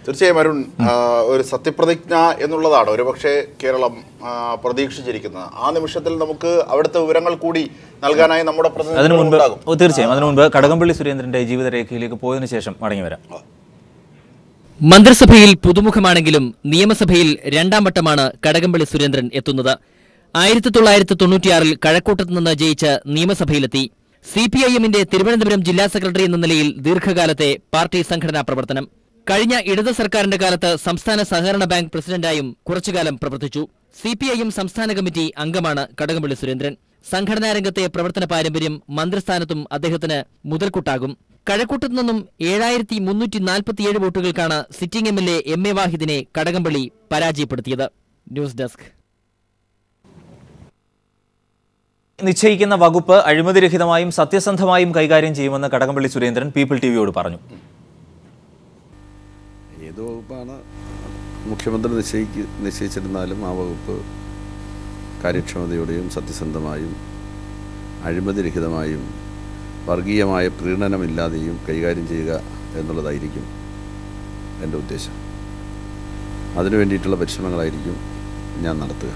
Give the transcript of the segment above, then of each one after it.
തീർച്ചയായും അരുൺ, ഒരു സത്യപ്രതിജ്ഞ എന്നുള്ളതാണ് ഒരുപക്ഷെ കേരളം പ്രതീക്ഷിച്ചിരിക്കുന്നത്. ആ നിമിഷത്തിൽ നമുക്ക് അവിടുത്തെ വിവരങ്ങൾ കൂടി നൽകാനായി നമ്മുടെ തീർച്ചയായും അതിനു മുൻപ് കടകംപള്ളി സുരേന്ദ്രന്റെ ജീവിതരേഖയിലേക്ക് പോയതിനു ശേഷം മടങ്ങി വരാം. മന്ത്രിസഭയിൽ പുതുമുഖമാണെങ്കിലും നിയമസഭയിൽ രണ്ടാം വട്ടമാണ് കടകംപള്ളി സുരേന്ദ്രൻ എത്തുന്നത്. 1996 കഴക്കൂട്ടത്ത് നിന്ന് ജയിച്ച് നിയമസഭയിലെത്തി. CPIM-ന്റെ തിരുവനന്തപുരം ജില്ലാ സെക്രട്ടറി എന്ന നിലയിൽ ദീർഘകാലത്തെ പാർട്ടി സംഘടനാ പ്രവർത്തനം. കഴിഞ്ഞ ഇടത് സർക്കാരിന്റെ കാലത്ത് സംസ്ഥാന സഹകരണ ബാങ്ക് പ്രസിഡന്റായും കുറച്ചുകാലം പ്രവർത്തിച്ചു. CPIM സംസ്ഥാന കമ്മിറ്റി അംഗമാണ് കടകംപള്ളി സുരേന്ദ്രൻ. സംഘടനാ രംഗത്തെ പ്രവർത്തന പാരമ്പര്യം മന്ത്രിസ്ഥാനത്തും അദ്ദേഹത്തിന് മുതൽക്കൂട്ടാകും. കഴക്കൂട്ടത്ത് നിന്നും 7347 വോട്ടുകൾക്കാണ് സിറ്റിംഗ് MLA MA വാഹിദിനെ കടകംപള്ളി പരാജയപ്പെടുത്തിയത്. News desk. നിശ്ചയിക്കുന്ന വകുപ്പ് അഴിമതിരഹിതമായും സത്യസന്ധമായും കൈകാര്യം ചെയ്യുമെന്ന് കടകംപള്ളി സുരേന്ദ്രൻ പീപ്പിൾ TVയോട് പറഞ്ഞു. ഏത് വകുപ്പാണ് മുഖ്യമന്ത്രി നിശ്ചയിച്ചിരുന്നാലും ആ വകുപ്പ് കാര്യക്ഷമതയോടെയും സത്യസന്ധമായും അഴിമതിരഹിതമായും വർഗീയമായ പ്രീണനമില്ലാതെയും കൈകാര്യം ചെയ്യുക എന്നുള്ളതായിരിക്കും എൻ്റെ ഉദ്ദേശം. അതിനു വേണ്ടിയിട്ടുള്ള പരിശ്രമങ്ങളായിരിക്കും ഞാൻ നടത്തുക.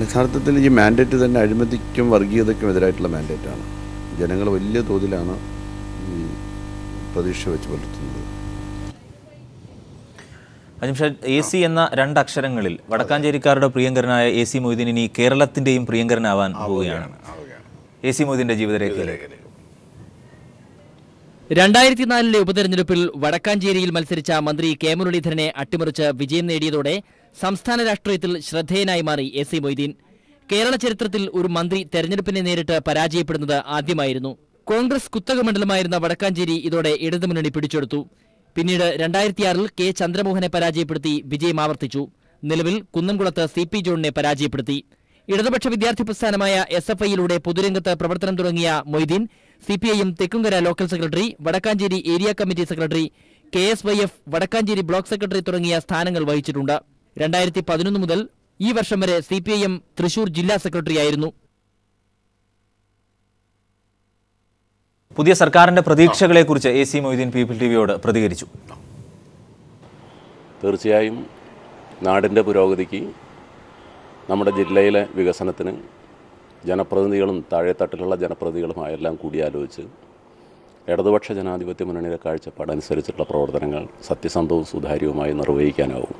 യഥാർത്ഥത്തിൽ ഈ മാൻഡേറ്റ് തന്നെ അഴിമതിക്കും വർഗീയതയ്ക്കും എതിരായിട്ടുള്ള മാൻഡേറ്റാണ്. ജനങ്ങൾ വലിയ തോതിലാണ് ഈ പ്രതീക്ഷ വെച്ച് പുലർത്തുന്നത്. അജിംഷാദ്, AC എന്ന 2 അക്ഷരങ്ങളിൽ വടക്കാഞ്ചേരിക്കാരുടെ പ്രിയങ്കരനായ AC മൊയ്തീൻ ഇനി കേരളത്തിന്റെയും പ്രിയങ്കരനാവാൻ പോവുകയാണ്. AC മൊയ്തീന്റെ ജീവിതരേഖയിലേക്ക്. 2004 ഉപതെരഞ്ഞെടുപ്പിൽ വടക്കാഞ്ചേരിയിൽ മത്സരിച്ച മന്ത്രി കെ മുരളീധരനെ അട്ടിമറിച്ച് വിജയം നേടിയതോടെ സംസ്ഥാന രാഷ്ട്രീയത്തിൽ ശ്രദ്ധേയനായി മാറി AC മൊയ്തീൻ. കേരള ചരിത്രത്തിൽ ഒരു മന്ത്രി തെരഞ്ഞെടുപ്പിനെ നേരിട്ട് പരാജയപ്പെടുന്നത് ആദ്യമായിരുന്നു. കോൺഗ്രസ് കുത്തക മണ്ഡലമായിരുന്ന വടക്കാഞ്ചേരി ഇതോടെ ഇടതുമുന്നണി പിടിച്ചെടുത്തു. പിന്നീട് 2006 കെ ചന്ദ്രമോഹനെ പരാജയപ്പെടുത്തി വിജയം ആവർത്തിച്ചു. നിലവിൽ കുന്നംകുളത്ത് CP ജോണിനെ പരാജയപ്പെടുത്തി. ഇടതുപക്ഷ വിദ്യാർത്ഥി പ്രസ്ഥാനമായ SFIയിലൂടെ പൊതുരംഗത്ത് പ്രവർത്തനം തുടങ്ങിയ Moideen CPIM Thekkumkara local secretary, Vadakkanchery area committee secretary, KSYF Vadakkanchery block secretary തുടങ്ങിയ സ്ഥാനങ്ങൾ വഹിച്ചിട്ടുണ്ട്. 2011 മുതൽ ഈ വർഷം വരെ CPIM തൃശൂർ ജില്ലാ സെക്രട്ടറിയായിരുന്നു. പുതിയ സർക്കാരിന്റെ പ്രതീക്ഷകളെക്കുറിച്ച് AC മൊയ്തീൻ പീപ്പിൾ TVയോട് പ്രതികരിച്ചു. തീർച്ചയായും നാടിൻ്റെ പുരോഗതിക്ക്, നമ്മുടെ ജില്ലയിലെ വികസനത്തിന് ജനപ്രതിനിധികളും താഴെത്തട്ടിലുള്ള ജനപ്രതിനിധികളുമായെല്ലാം കൂടിയാലോചിച്ച് ഇടതുപക്ഷ ജനാധിപത്യ മുന്നണിയുടെ കാഴ്ചപ്പാടനുസരിച്ചുള്ള പ്രവർത്തനങ്ങൾ സത്യസന്ധവും സുതാര്യവുമായി നിർവഹിക്കാനാവും,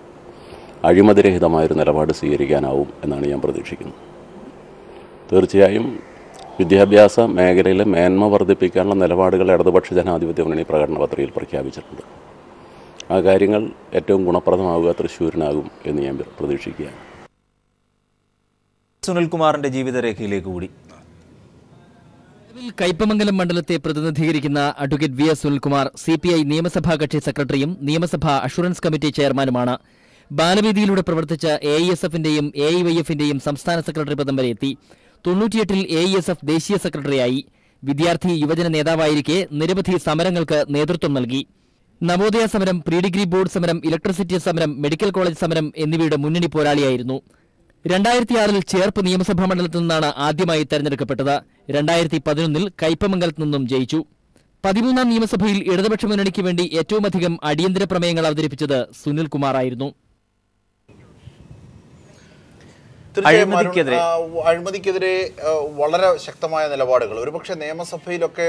അഴിമതിരഹിതമായൊരു നിലപാട് സ്വീകരിക്കാനാവും എന്നാണ് ഞാൻ പ്രതീക്ഷിക്കുന്നത്. തീർച്ചയായും വിദ്യാഭ്യാസ മേഖലയിലെ മേന്മ വർദ്ധിപ്പിക്കാനുള്ള നിലപാടുകൾ ഇടതുപക്ഷ ജനാധിപത്യ മുന്നണി പ്രകടന പത്രികയിൽ പ്രഖ്യാപിച്ചിട്ടുണ്ട്. ആ കാര്യങ്ങൾ ഏറ്റവും ഗുണപ്രദമാവുക തൃശ്ശൂരിനാകും എന്ന് ഞാൻ പ്രതീക്ഷിക്കുകയാണ്. സുനിൽകുമാറിന്റെ ജീവിതരേഖയിലേക്ക് കൂടി. കയ്പമംഗലം മണ്ഡലത്തെ പ്രതിനിധീകരിക്കുന്ന അഡ്വക്കേറ്റ് VS സുനിൽകുമാർ CPI നിയമസഭാ കക്ഷി സെക്രട്ടറിയും നിയമസഭാ അഷുറൻസ് കമ്മിറ്റി ചെയർമാനുമാണ്. ബാലവേദിയിലൂടെ പ്രവർത്തിച്ച AISF-ന്റെയും AIYF-ന്റെയും സംസ്ഥാന സെക്രട്ടറി പദം വരെ എത്തി. 98 AISF ദേശീയ സെക്രട്ടറിയായി. വിദ്യാർത്ഥി യുവജന നേതാവായിരിക്കെ നിരവധി സമരങ്ങൾക്ക് നേതൃത്വം നൽകി. നവോദയ സമരം, പ്രീ ഡിഗ്രി ബോർഡ് സമരം, ഇലക്ട്രിസിറ്റി സമരം, മെഡിക്കൽ കോളേജ് സമരം എന്നിവയുടെ മുന്നണി പോരാളിയായിരുന്നു. 2006 ചേർപ്പ് നിയമസഭാ മണ്ഡലത്തിൽ നിന്നാണ് ആദ്യമായി തെരഞ്ഞെടുക്കപ്പെട്ടത്. 2011 കയ്പമംഗലത്ത് നിന്നും ജയിച്ചു. 13ാം നിയമസഭയിൽ ഇടതുപക്ഷ മുന്നണിക്ക് വേണ്ടി ഏറ്റവുമധികം അടിയന്തര പ്രമേയങ്ങൾ അവതരിപ്പിച്ചത് സുനിൽകുമാറായിരുന്നു. അഴിമതിക്കെതിരെ വളരെ ശക്തമായ നിലപാടുകൾ, ഒരുപക്ഷെ നിയമസഭയിലൊക്കെ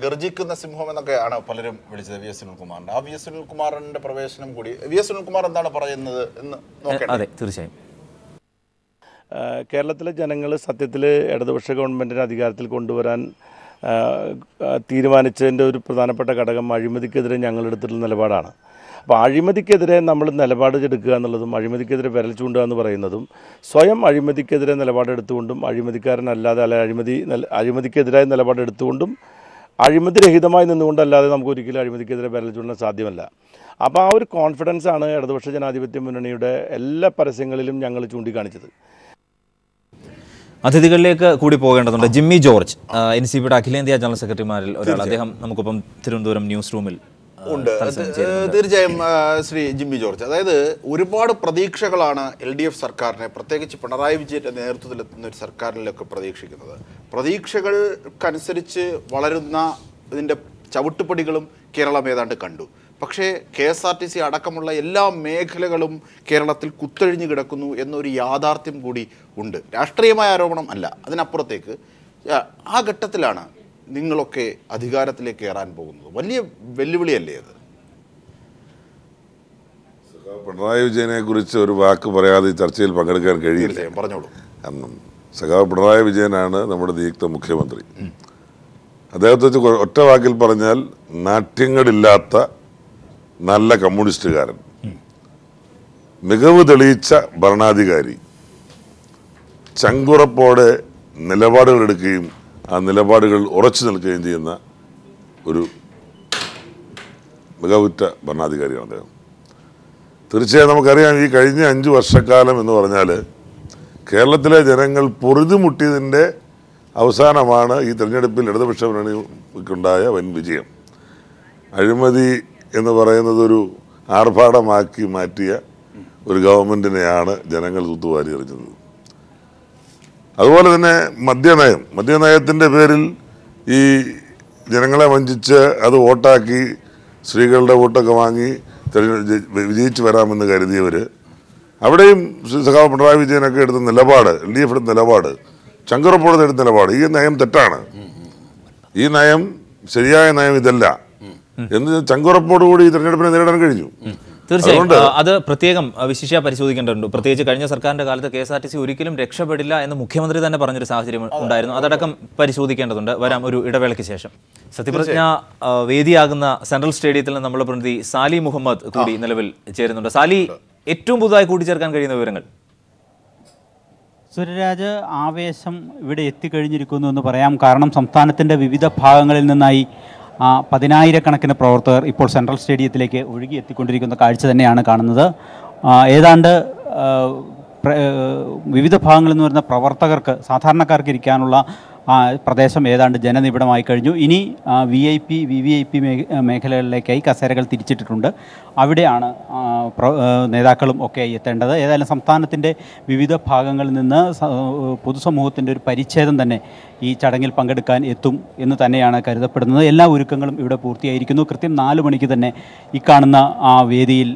ഗർജിക്കുന്ന സിംഹം എന്നൊക്കെയാണ് പലരും വിളിച്ചത് VS സുനിൽകുമാറിന്റെ. ആ VS സുനിൽകുമാറിന്റെ പ്രവേശനം കൂടി, VS സുനിൽകുമാർ എന്താണ് പറയുന്നത് എന്ന് നോക്കാം. അതെ, തീർച്ചയായും. കേരളത്തിലെ ജനങ്ങൾ സത്യത്തിൽ ഇടതുപക്ഷ ഗവൺമെൻറ്റിനെ അധികാരത്തിൽ കൊണ്ടുവരാൻ തീരുമാനിച്ചതിൻ്റെ ഒരു പ്രധാനപ്പെട്ട ഘടകം അഴിമതിക്കെതിരെ ഞങ്ങളെടുത്തിട്ടുള്ള നിലപാടാണ്. അപ്പോൾ അഴിമതിക്കെതിരെ നമ്മൾ നിലപാടെടുക്കുക എന്നുള്ളതും അഴിമതിക്കെതിരെ വിരൽ ചൂണ്ടുക എന്ന് പറയുന്നതും സ്വയം അഴിമതിക്കെതിരെ നിലപാടെടുത്തുകൊണ്ടും അഴിമതിക്കാരനല്ലാതെ അല്ലെ അഴിമതിക്കെതിരായ നിലപാടെടുത്തുകൊണ്ടും അഴിമതിരഹിതമായി നിന്നുകൊണ്ടല്ലാതെ നമുക്ക് ഒരിക്കലും അഴിമതിക്കെതിരെ വിരൽ ചൂണ്ടാൻ സാധ്യമല്ല. അപ്പോൾ ആ ഒരു കോൺഫിഡൻസാണ് ഇടതുപക്ഷ ജനാധിപത്യ മുന്നണിയുടെ എല്ലാ പരസ്യങ്ങളിലും ഞങ്ങൾ ചൂണ്ടിക്കാണിച്ചത്. അതിഥികളിലേക്ക് കൂടി പോകേണ്ടതുണ്ട്. ജിമ്മി ജോർജ് NCPയുടെ അഖിലേന്ത്യാ ജനറൽ സെക്രട്ടറിമാരിൽ ഒരാൾ. അദ്ദേഹം നമുക്കൊപ്പം തിരുവനന്തപുരം ന്യൂസ് റൂമിൽ ഉണ്ട്. തീർച്ചയായും ശ്രീ ജിമ്മി ജോർജ്, അതായത് ഒരുപാട് പ്രതീക്ഷകളാണ് LDF സർക്കാരിനെ, പ്രത്യേകിച്ച് പിണറായി വിജയന്റെ നേതൃത്വത്തിലെത്തുന്ന ഒരു സർക്കാരിലൊക്കെ പ്രതീക്ഷിക്കുന്നത്. പ്രതീക്ഷകൾക്കനുസരിച്ച് വളരുന്ന ഇതിൻ്റെ ചവിട്ടുപടികളും കേരളം ഏതാണ്ട് കണ്ടു. പക്ഷേ KSRTC അടക്കമുള്ള എല്ലാ മേഖലകളും കേരളത്തിൽ കുത്തഴിഞ്ഞു കിടക്കുന്നു എന്നൊരു യാഥാർത്ഥ്യം കൂടി ഉണ്ട്. രാഷ്ട്രീയമായ ആരോപണം അല്ല, അതിനപ്പുറത്തേക്ക് ആ ഘട്ടത്തിലാണ് നിങ്ങളൊക്കെ അധികാരത്തിലേക്ക് കയറാൻ പോകുന്നത്. വലിയ വെല്ലുവിളിയല്ലേ അത്? പിണറായി വിജയനെ കുറിച്ച് ഒരു വാക്ക് പറയാതെ ഈ ചർച്ചയിൽ പങ്കെടുക്കാൻ കഴിയില്ല. പറഞ്ഞോളൂ. കാരണം സഖാവ് പിണറായി വിജയനാണ് നമ്മുടെ നിയുക്ത മുഖ്യമന്ത്രി. അദ്ദേഹത്തെ ഒറ്റ വാക്കിൽ പറഞ്ഞാൽ നാട്യങ്ങളില്ലാത്ത നല്ല കമ്മ്യൂണിസ്റ്റുകാരൻ, മികവ് തെളിയിച്ച ഭരണാധികാരി, ചങ്കുറപ്പോടെ നിലപാടുകൾ എടുക്കുകയും ആ നിലപാടുകൾ ഉറച്ചു നിൽക്കുകയും ചെയ്യുന്ന ഒരു മികവുറ്റ ഭരണാധികാരിയാണ് അദ്ദേഹം. തീർച്ചയായും നമുക്കറിയാം, ഈ കഴിഞ്ഞ 5 വർഷക്കാലം എന്ന് പറഞ്ഞാൽ കേരളത്തിലെ ജനങ്ങൾ പൊറുതിമുട്ടിയതിൻ്റെ അവസാനമാണ് ഈ തിരഞ്ഞെടുപ്പിൽ ഇടതുപക്ഷ മുന്നണിക്കുണ്ടായ വൻ വിജയം. അഴിമതി എന്ന് പറയുന്നത് ഒരു ആർഭാടമാക്കി മാറ്റിയ ഒരു ഗവൺമെൻറ്റിനെയാണ് ജനങ്ങൾ തൂത്തുവാരി എറിഞ്ഞത്. അതുപോലെ തന്നെ മദ്യനയത്തിൻ്റെ പേരിൽ ഈ ജനങ്ങളെ വഞ്ചിച്ച് അത് വോട്ടാക്കി സ്ത്രീകളുടെ വോട്ടൊക്കെ വാങ്ങി വിജയിച്ചു വരാമെന്ന് കരുതിയവർ, അവിടെയും സഖാവ് പിണറായി വിജയനൊക്കെ എടുത്ത നിലപാട്, LDF എടുത്ത നിലപാട്, ചങ്കുറപ്പോടെ എടുത്ത നിലപാട്, ഈ നയം തെറ്റാണ്, ഈ നയം ശരിയായ നയം ഇതല്ല എന്ന് ചങ്കുറപ്പോടുകൂടി ഈ തെരഞ്ഞെടുപ്പിനെ നേരിടാൻ കഴിഞ്ഞു. തീർച്ചയായും അത് പ്രത്യേകം വിശിഷ്യ പരിശോധിക്കേണ്ടതുണ്ട്. പ്രത്യേകിച്ച് കഴിഞ്ഞ സർക്കാരിന്റെ കാലത്ത് KSRTC ഒരിക്കലും രക്ഷപ്പെടില്ല എന്ന് മുഖ്യമന്ത്രി തന്നെ പറഞ്ഞൊരു സാഹചര്യം ഉണ്ടായിരുന്നു. അതടക്കം പരിശോധിക്കേണ്ടതുണ്ട്. വരാം ഒരു ഇടവേളയ്ക്ക് ശേഷം. സത്യപ്രതിജ്ഞ വേദിയാകുന്ന സെൻട്രൽ സ്റ്റേഡിയത്തിൽ നിന്ന് നമ്മുടെ പ്രതിനിധി സാലി മുഹമ്മദ് കൂടി നിലവിൽ ചേരുന്നുണ്ട്. സാലി, ഏറ്റവും പുതുതായി കൂട്ടിച്ചേർക്കാൻ കഴിയുന്ന വിവരങ്ങൾ? സൂര്യരാജ്, ആവേശം ഇവിടെ എത്തിക്കഴിഞ്ഞിരിക്കുന്നു എന്ന് പറയാം. കാരണം സംസ്ഥാനത്തിൻ്റെ വിവിധ ഭാഗങ്ങളിൽ നിന്നായി 10,000-കണക്കിന് പ്രവർത്തകർ ഇപ്പോൾ സെൻട്രൽ സ്റ്റേഡിയത്തിലേക്ക് ഒഴുകി എത്തിക്കൊണ്ടിരിക്കുന്ന കാഴ്ച തന്നെയാണ് കാണുന്നത്. ഏതാണ്ട് വിവിധ ഭാഗങ്ങളിൽ നിന്ന് വരുന്ന പ്രവർത്തകർക്ക്, സാധാരണക്കാർക്ക് ഇരിക്കാനുള്ള പ്രദേശം ഏതാണ്ട് ജനനിബിഡമായി കഴിഞ്ഞു. ഇനി VIP, VVIP മേഖലകളിലേക്കായി കസേരകൾ തിരിച്ചിട്ടിട്ടുണ്ട്. അവിടെയാണ് നേതാക്കളും ഒക്കെ എത്തേണ്ടത്. ഏതായാലും സംസ്ഥാനത്തിൻ്റെ വിവിധ ഭാഗങ്ങളിൽ നിന്ന് പൊതുസമൂഹത്തിൻ്റെ ഒരു പരിച്ഛേദം തന്നെ ഈ ചടങ്ങിൽ പങ്കെടുക്കാൻ എത്തും എന്ന് തന്നെയാണ് കരുതപ്പെടുന്നത്. എല്ലാ ഒരുക്കങ്ങളും ഇവിടെ പൂർത്തിയായിരിക്കുന്നു. കൃത്യം 4 മണിക്ക് തന്നെ ഈ കാണുന്ന വേദിയിൽ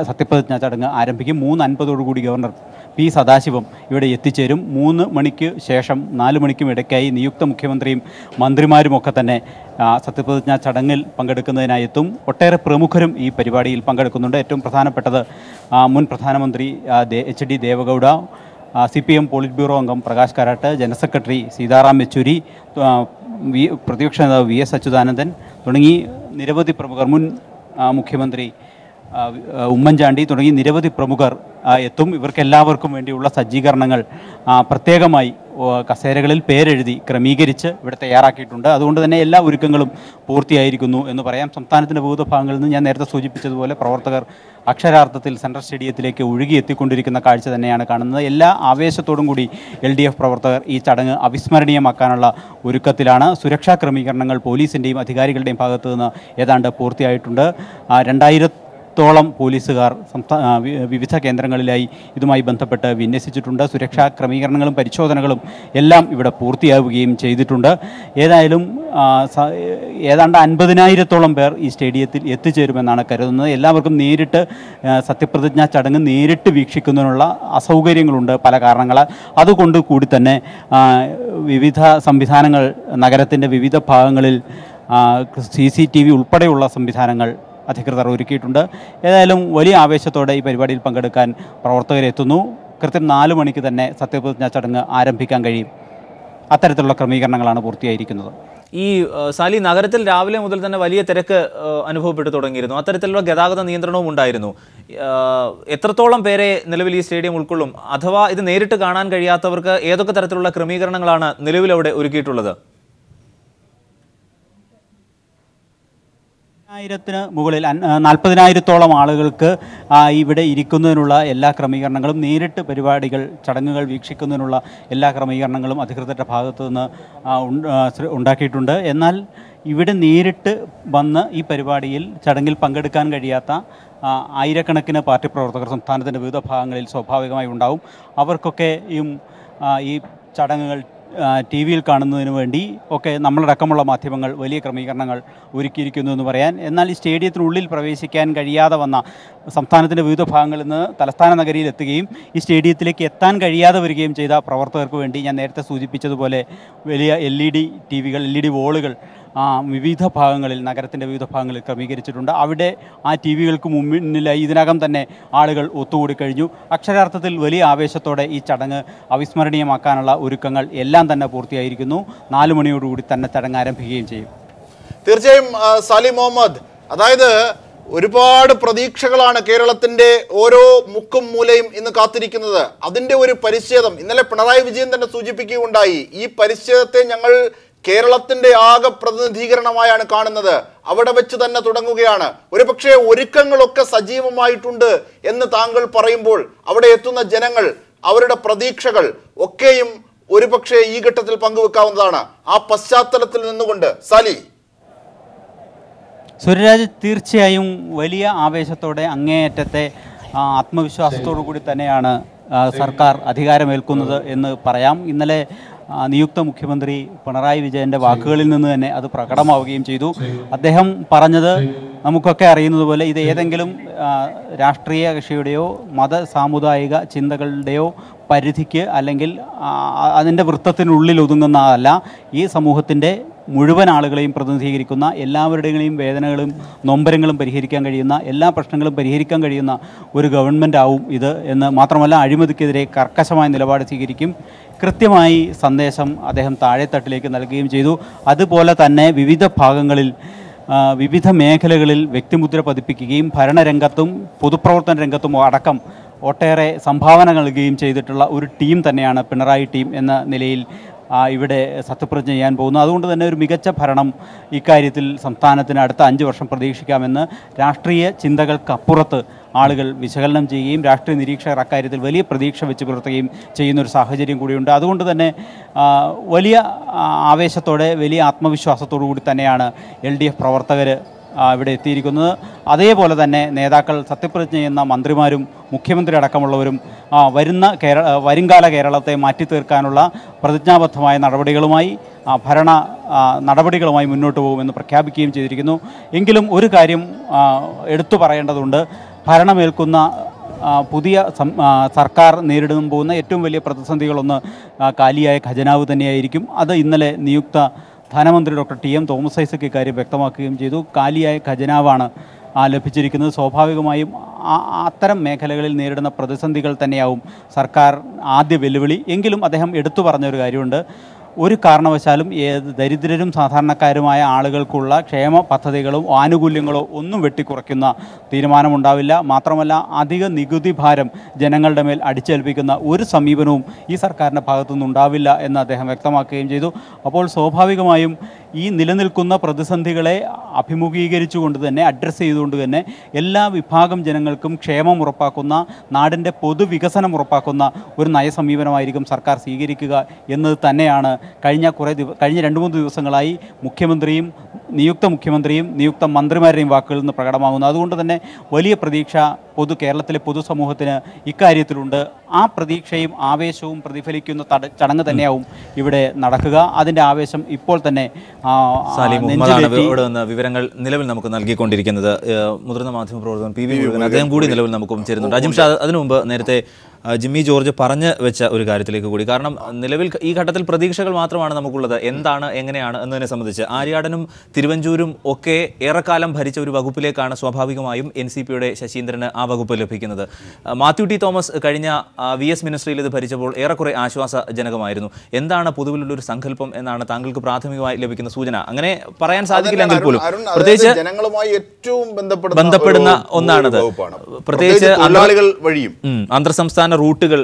സത്യപ്രതിജ്ഞാ ചടങ്ങ് ആരംഭിക്കും. 3:50 ഗവർണർ P. സദാശിവം ഇവിടെ എത്തിച്ചേരും. 3 മണിക്ക് ശേഷം 4 മണിക്കും ഇടയ്ക്കായി നിയുക്ത മുഖ്യമന്ത്രിയും മന്ത്രിമാരുമൊക്കെ തന്നെ സത്യപ്രതിജ്ഞാ ചടങ്ങിൽ പങ്കെടുക്കുന്നതിനായി എത്തും. ഒട്ടേറെ പ്രമുഖരും ഈ പരിപാടിയിൽ പങ്കെടുക്കുന്നുണ്ട്. ഏറ്റവും പ്രധാനപ്പെട്ടത് മുൻ പ്രധാനമന്ത്രി HD Deve Gowda, CPM polit bureau അംഗം പ്രകാശ് കാരാട്ട്, ജനറൽ സെക്രട്ടറി സീതാറാം യെച്ചൂരി, പ്രതിപക്ഷ നേതാവ് VS അച്യുതാനന്ദൻ തുടങ്ങി നിരവധി പ്രമുഖർ, മുൻ മുഖ്യമന്ത്രി ഉമ്മൻചാണ്ടി തുടങ്ങി നിരവധി പ്രമുഖർ എത്തും. ഇവർക്കെല്ലാവർക്കും വേണ്ടിയുള്ള സജ്ജീകരണങ്ങൾ പ്രത്യേകമായി കസേരകളിൽ പേരെഴുതി ക്രമീകരിച്ച് ഇവിടെ തയ്യാറാക്കിയിട്ടുണ്ട്. അതുകൊണ്ട് തന്നെ എല്ലാ ഒരുക്കങ്ങളും പൂർത്തിയായിരിക്കുന്നു എന്ന് പറയാം. സംസ്ഥാനത്തിൻ്റെ വിവിധ ഭാഗങ്ങളിൽ നിന്ന് ഞാൻ നേരത്തെ സൂചിപ്പിച്ചതുപോലെ പ്രവർത്തകർ അക്ഷരാർത്ഥത്തിൽ സെൻട്രൽ സ്റ്റേഡിയത്തിലേക്ക് ഒഴുകി എത്തിക്കൊണ്ടിരിക്കുന്ന കാഴ്ച തന്നെയാണ് കാണുന്നത്. എല്ലാ ആവേശത്തോടും കൂടി LDF പ്രവർത്തകർ ഈ ചടങ്ങ് അവിസ്മരണീയമാക്കാനുള്ള ഒരുക്കത്തിലാണ്. സുരക്ഷാ ക്രമീകരണങ്ങൾ പോലീസിൻ്റെയും അധികാരികളുടെയും ഭാഗത്തു നിന്ന് ഏതാണ്ട് പൂർത്തിയായിട്ടുണ്ട്. 2000-ഓളം പോലീസുകാർ വിവിധ കേന്ദ്രങ്ങളിലായി ഇതുമായി ബന്ധപ്പെട്ട് വിന്യസിച്ചിട്ടുണ്ട്. സുരക്ഷാ ക്രമീകരണങ്ങളും പരിശോധനകളും എല്ലാം ഇവിടെ പൂർത്തിയാവുകയും ചെയ്തിട്ടുണ്ട്. ഏതായാലും ഏതാണ്ട് 50,000-ഓളം പേർ ഈ സ്റ്റേഡിയത്തിൽ എത്തിച്ചേരുമെന്നാണ് കരുതുന്നത്. എല്ലാവർക്കും നേരിട്ട് സത്യപ്രതിജ്ഞാ ചടങ്ങ് നേരിട്ട് വീക്ഷിക്കുന്നതിനുള്ള അസൗകര്യങ്ങളുണ്ട് പല കാരണങ്ങളാൽ. അതുകൊണ്ട് കൂടി തന്നെ വിവിധ സംവിധാനങ്ങൾ നഗരത്തിൻ്റെ വിവിധ ഭാഗങ്ങളിൽ CCTV ഉൾപ്പെടെയുള്ള സംവിധാനങ്ങൾ അധികൃതർ ഒരുക്കിയിട്ടുണ്ട്. ഏതായാലും വലിയ ആവേശത്തോടെ ഈ പരിപാടിയിൽ പങ്കെടുക്കാൻ പ്രവർത്തകരെത്തുന്നു. കൃത്യം 4 മണിക്ക് തന്നെ സത്യപ്രതിജ്ഞാ ചടങ്ങ് ആരംഭിക്കാൻ കഴിയും. അത്തരത്തിലുള്ള ക്രമീകരണങ്ങളാണ് പൂർത്തിയായിരിക്കുന്നത്. ഈ സാലി, നഗരത്തിൽ രാവിലെ മുതൽ തന്നെ വലിയ തിരക്ക് അനുഭവപ്പെട്ടു തുടങ്ങിയിരുന്നു. അത്തരത്തിലുള്ള ഗതാഗത നിയന്ത്രണവും ഉണ്ടായിരുന്നു. എത്രത്തോളം പേരെ നിലവിൽ ഈ സ്റ്റേഡിയം ഉൾക്കൊള്ളും? അഥവാ ഇത് നേരിട്ട് കാണാൻ കഴിയാത്തവർക്ക് ഏതൊക്കെ തരത്തിലുള്ള ക്രമീകരണങ്ങളാണ് നിലവിലവിടെ ഒരുക്കിയിട്ടുള്ളത്? 10,000-ന് മുകളിൽ 40,000-ഓളം ആളുകൾക്ക് ഇവിടെ ഇരിക്കുന്നതിനുള്ള എല്ലാ ക്രമീകരണങ്ങളും, നേരിട്ട് പരിപാടികൾ, ചടങ്ങുകൾ വീക്ഷിക്കുന്നതിനുള്ള എല്ലാ ക്രമീകരണങ്ങളും അധികൃതരുടെ ഭാഗത്തു നിന്ന് ഉണ്ടാക്കിയിട്ടുണ്ട്. എന്നാൽ ഇവിടെ നേരിട്ട് വന്ന് ഈ പരിപാടിയിൽ ചടങ്ങിൽ പങ്കെടുക്കാൻ കഴിയാത്ത ആയിരക്കണക്കിന് പാർട്ടി പ്രവർത്തകർ സംസ്ഥാനത്തിൻ്റെ വിവിധ ഭാഗങ്ങളിൽ സ്വാഭാവികമായി ഉണ്ടാവും. അവർക്കൊക്കെയും ഈ ചടങ്ങുകൾ ടി വിയിൽ കാണുന്നതിന് വേണ്ടി ഒക്കെ നമ്മളടക്കമുള്ള മാധ്യമങ്ങൾ വലിയ ക്രമീകരണങ്ങൾ ഒരുക്കിയിരിക്കുന്നു എന്ന് പറയാൻ. എന്നാൽ ഈ സ്റ്റേഡിയത്തിനുള്ളിൽ പ്രവേശിക്കാൻ കഴിയാതെ വന്ന സംസ്ഥാനത്തിൻ്റെ വിവിധ ഭാഗങ്ങളിൽ നിന്ന് തലസ്ഥാന നഗരിയിൽ എത്തുകയും ഈ സ്റ്റേഡിയത്തിലേക്ക് എത്താൻ കഴിയാതെ വരികയും ചെയ്ത പ്രവർത്തകർക്ക് വേണ്ടി ഞാൻ നേരത്തെ സൂചിപ്പിച്ചതുപോലെ വലിയ LED ടിവികൾ, LED വോളുകൾ വിവിധ ഭാഗങ്ങളിൽ, നഗരത്തിൻ്റെ വിവിധ ഭാഗങ്ങളിൽ ക്രമീകരിച്ചിട്ടുണ്ട്. അവിടെ ആ ടി വികൾക്ക് മുന്നിലായി ഇതിനകം തന്നെ ആളുകൾ ഒത്തുകൂടി കഴിഞ്ഞു. അക്ഷരാർത്ഥത്തിൽ വലിയ ആവേശത്തോടെ ഈ ചടങ്ങ് അവിസ്മരണീയമാക്കാനുള്ള ഒരുക്കങ്ങൾ എല്ലാം തന്നെ പൂർത്തിയായിരിക്കുന്നു. 4 മണിയോടുകൂടി തന്നെ ചടങ്ങ് ആരംഭിക്കുകയും ചെയ്യും. തീർച്ചയായും സാലിം മുഹമ്മദ്, അതായത് ഒരുപാട് പ്രതീക്ഷകളാണ് കേരളത്തിന്റെ ഓരോ മുക്കും മൂലയും ഇന്ന് കാത്തിരിക്കുന്നത്. അതിന്റെ ഒരു പരിച്ഛേദം ഇന്നലെ പിണറായി വിജയൻ തന്നെ സൂചിപ്പിക്കുകയുണ്ടായി. ഈ പരിച്ഛേദത്തെ ഞങ്ങൾ കേരളത്തിന്റെ ആകെ പ്രതിനിധീകരണമായാണ് കാണുന്നത്, അവിടെ വെച്ച് തന്നെ തുടങ്ങുകയാണ്. ഒരുപക്ഷെ ഒരുക്കങ്ങളൊക്കെ സജീവമായിട്ടുണ്ട് എന്ന് താങ്കൾ പറയുമ്പോൾ അവിടെ എത്തുന്ന ജനങ്ങൾ, അവരുടെ പ്രതീക്ഷകൾ ഒക്കെയും ഒരുപക്ഷെ ഈ ഘട്ടത്തിൽ പങ്കുവെക്കാവുന്നതാണ്. ആ പശ്ചാത്തലത്തിൽ നിന്നുകൊണ്ട് സാലി. സൂര്യരാജ്, തീർച്ചയായും വലിയ ആവേശത്തോടെ അങ്ങേയറ്റത്തെ ആത്മവിശ്വാസത്തോടു കൂടി തന്നെയാണ് സർക്കാർ അധികാരമേൽക്കുന്നത് എന്ന് പറയാം. ഇന്നലെ നിയുക്ത മുഖ്യമന്ത്രി പിണറായി വിജയൻ്റെ വാക്കുകളിൽ നിന്ന് തന്നെ അത് പ്രകടമാവുകയും ചെയ്തു. അദ്ദേഹം പറഞ്ഞത് നമുക്കൊക്കെ അറിയുന്നത് പോലെ ഇത് ഏതെങ്കിലും രാഷ്ട്രീയ കക്ഷിയുടെയോ മത സാമുദായിക ചിന്തകളുടെയോ പരിധിക്ക് അല്ലെങ്കിൽ അതിൻ്റെ വൃത്തത്തിനുള്ളിൽ ഒതുങ്ങുന്നതല്ല. ഈ സമൂഹത്തിൻ്റെ മുഴുവൻ ആളുകളെയും പ്രതിനിധീകരിക്കുന്ന, എല്ലാവരുടെയും വേദനകളും നൊമ്പരങ്ങളും പരിഹരിക്കാൻ കഴിയുന്ന, എല്ലാ പ്രശ്നങ്ങളും പരിഹരിക്കാൻ കഴിയുന്ന ഒരു ഗവൺമെൻറ് ആവും ഇത് എന്ന് മാത്രമല്ല, അഴിമതിക്കെതിരെ കർക്കശമായ നിലപാട് സ്വീകരിക്കും. കൃത്യമായി സന്ദേശം അദ്ദേഹം താഴെത്തട്ടിലേക്ക് നൽകുകയും ചെയ്തു. അതുപോലെ തന്നെ വിവിധ ഭാഗങ്ങളിൽ, വിവിധ മേഖലകളിൽ വ്യക്തിമുദ്ര പതിപ്പിക്കുകയും ഭരണരംഗത്തും പൊതുപ്രവർത്തന രംഗത്തും അടക്കം ഒട്ടേറെ സംഭാവന നൽകുകയും ചെയ്തിട്ടുള്ള ഒരു ടീം തന്നെയാണ് പിണറായി ടീം എന്ന നിലയിൽ ഇവിടെ സത്യപ്രതിജ്ഞ ചെയ്യാൻ പോകുന്നു. അതുകൊണ്ട് തന്നെ ഒരു മികച്ച ഭരണം ഇക്കാര്യത്തിൽ സംസ്ഥാനത്തിന് അടുത്ത 5 വർഷം പ്രതീക്ഷിക്കാമെന്ന് രാഷ്ട്രീയ ചിന്തകൾക്കപ്പുറത്ത് ആളുകൾ വിശകലനം ചെയ്യുകയും രാഷ്ട്രീയ നിരീക്ഷകർ അക്കാര്യത്തിൽ വലിയ പ്രതീക്ഷ വെച്ച് പുലർത്തുകയും ചെയ്യുന്നൊരു സാഹചര്യം കൂടിയുണ്ട്. അതുകൊണ്ട് തന്നെ വലിയ ആവേശത്തോടെ, വലിയ ആത്മവിശ്വാസത്തോടു കൂടി തന്നെയാണ് LDF പ്രവർത്തകർ ഇവിടെ എത്തിയിരിക്കുന്നത്. അതേപോലെ തന്നെ നേതാക്കൾ, സത്യപ്രതിജ്ഞ ചെയ്യുന്ന മന്ത്രിമാരും മുഖ്യമന്ത്രി അടക്കമുള്ളവരും വരുംകാല കേരളത്തെ മാറ്റിത്തീർക്കാനുള്ള പ്രതിജ്ഞാബദ്ധമായ ഭരണ നടപടികളുമായി മുന്നോട്ട് പോകുമെന്ന് പ്രഖ്യാപിക്കുകയും ചെയ്തിരിക്കുന്നു. എങ്കിലും ഒരു കാര്യം എടുത്തു പറയേണ്ടതുണ്ട്. ഭരണമേൽക്കുന്ന പുതിയ സർക്കാർ നേരിടാൻ പോകുന്ന ഏറ്റവും വലിയ പ്രതിസന്ധികളൊന്ന് കാലിയായ ഖജനാവ് തന്നെയായിരിക്കും. അത് ഇന്നലെ നിയുക്ത ധനമന്ത്രി ഡോക്ടർ TM തോമസ് ഐസക് ഇക്കാര്യം വ്യക്തമാക്കുകയും ചെയ്തു. കാലിയായ ഖജനാവാണ് ലഭിച്ചിരിക്കുന്നത്. സ്വാഭാവികമായും അത്തരം മേഖലകളിൽ നേരിടുന്ന പ്രതിസന്ധികൾ തന്നെയാവും സർക്കാർ ആദ്യ വെല്ലുവിളി. എങ്കിലും അദ്ദേഹം എടുത്തു പറഞ്ഞൊരു കാര്യമുണ്ട്. ഒരു കാരണവശാലും ദരിദ്രരും സാധാരണക്കാരുമായ ആളുകൾക്കുള്ള ക്ഷേമ പദ്ധതികളും ആനുകൂല്യങ്ങളോ ഒന്നും വെട്ടിക്കുറയ്ക്കുന്ന തീരുമാനമുണ്ടാവില്ല. മാത്രമല്ല, അധിക നികുതി ഭാരം ജനങ്ങളുടെ മേൽ അടിച്ചേൽപ്പിക്കുന്ന ഒരു സമീപനവും ഈ സർക്കാരിൻ്റെ ഭാഗത്തുനിന്നുണ്ടാവില്ല എന്ന് അദ്ദേഹം വ്യക്തമാക്കുകയും ചെയ്തു. അപ്പോൾ സ്വാഭാവികമായും ഈ നിലനിൽക്കുന്ന പ്രതിസന്ധികളെ അഭിമുഖീകരിച്ചുകൊണ്ട് തന്നെ, അഡ്രസ്സ് ചെയ്തുകൊണ്ട് തന്നെ എല്ലാ വിഭാഗം ജനങ്ങൾക്കും ക്ഷേമം ഉറപ്പാക്കുന്ന, നാടിൻ്റെ പൊതുവികസനം ഉറപ്പാക്കുന്ന ഒരു നയസമീപനമായിരിക്കും സർക്കാർ സ്വീകരിക്കുക എന്നത് തന്നെയാണ് കഴിഞ്ഞ 2-3 ദിവസങ്ങളായി മുഖ്യമന്ത്രിയും നിയുക്ത മുഖ്യമന്ത്രിയും നിയുക്ത മന്ത്രിമാരുടെയും വാക്കുകളിൽ നിന്ന് പ്രകടമാകുന്നു. അതുകൊണ്ട് തന്നെ വലിയ പ്രതീക്ഷ കേരളത്തിലെ പൊതുസമൂഹത്തിന് ഇക്കാര്യത്തിലുണ്ട്. ആ പ്രതീക്ഷയും ആവേശവും പ്രതിഫലിക്കുന്ന ചടങ്ങ് തന്നെയാവും ഇവിടെ നടക്കുക. അതിൻ്റെ ആവേശം ഇപ്പോൾ തന്നെ വിവരങ്ങൾ നിലവിൽ നമുക്ക് നൽകിക്കൊണ്ടിരിക്കുന്നത് മുതിർന്ന മാധ്യമപ്രവർത്തകൻ PV മുരുകൻ, അദ്ദേഹം കൂടി നിലവിൽ നമുക്കും ചേരുന്നുണ്ട്. അജിം ഷാ, അതിനു മുമ്പ് നേരത്തെ ജിമ്മി ജോർജ് പറഞ്ഞു വെച്ച ഒരു കാര്യത്തിലേക്ക് കൂടി, കാരണം നിലവിൽ ഈ ഘട്ടത്തിൽ പ്രതീക്ഷകൾ മാത്രമാണ് നമുക്കുള്ളത്. എന്താണ്, എങ്ങനെയാണ് എന്നതിനെ സംബന്ധിച്ച് ആര്യാടനും തിരുവഞ്ചൂരും ഒക്കെ ഏറെക്കാലം ഭരിച്ച ഒരു വകുപ്പിലേക്കാണ് സ്വാഭാവികമായും NCPയുടെ ശശീന്ദ്രന് ആ വകുപ്പ് ലഭിക്കുന്നത്. മാത്യു ടി തോമസ് കഴിഞ്ഞ VS മിനിസ്ട്രിയിൽ ഇത് ഭരിച്ചപ്പോൾ ഏറെക്കുറെ ആശ്വാസജനകമായിരുന്നു. എന്താണ് പൊതുവിലുള്ളൊരു സങ്കല്പം എന്നാണ് താങ്കൾക്ക് പ്രാഥമികമായി ലഭിക്കുന്ന സൂചന? അങ്ങനെ പറയാൻ സാധിക്കില്ലെങ്കിൽ പോലും പ്രത്യേകിച്ച് ജനങ്ങളുമായി ഏറ്റവും ബന്ധപ്പെടുന്ന ഒന്നാണത്. പ്രത്യേകിച്ച് അന്തർ സംസ്ഥാന റൂട്ടുകൾ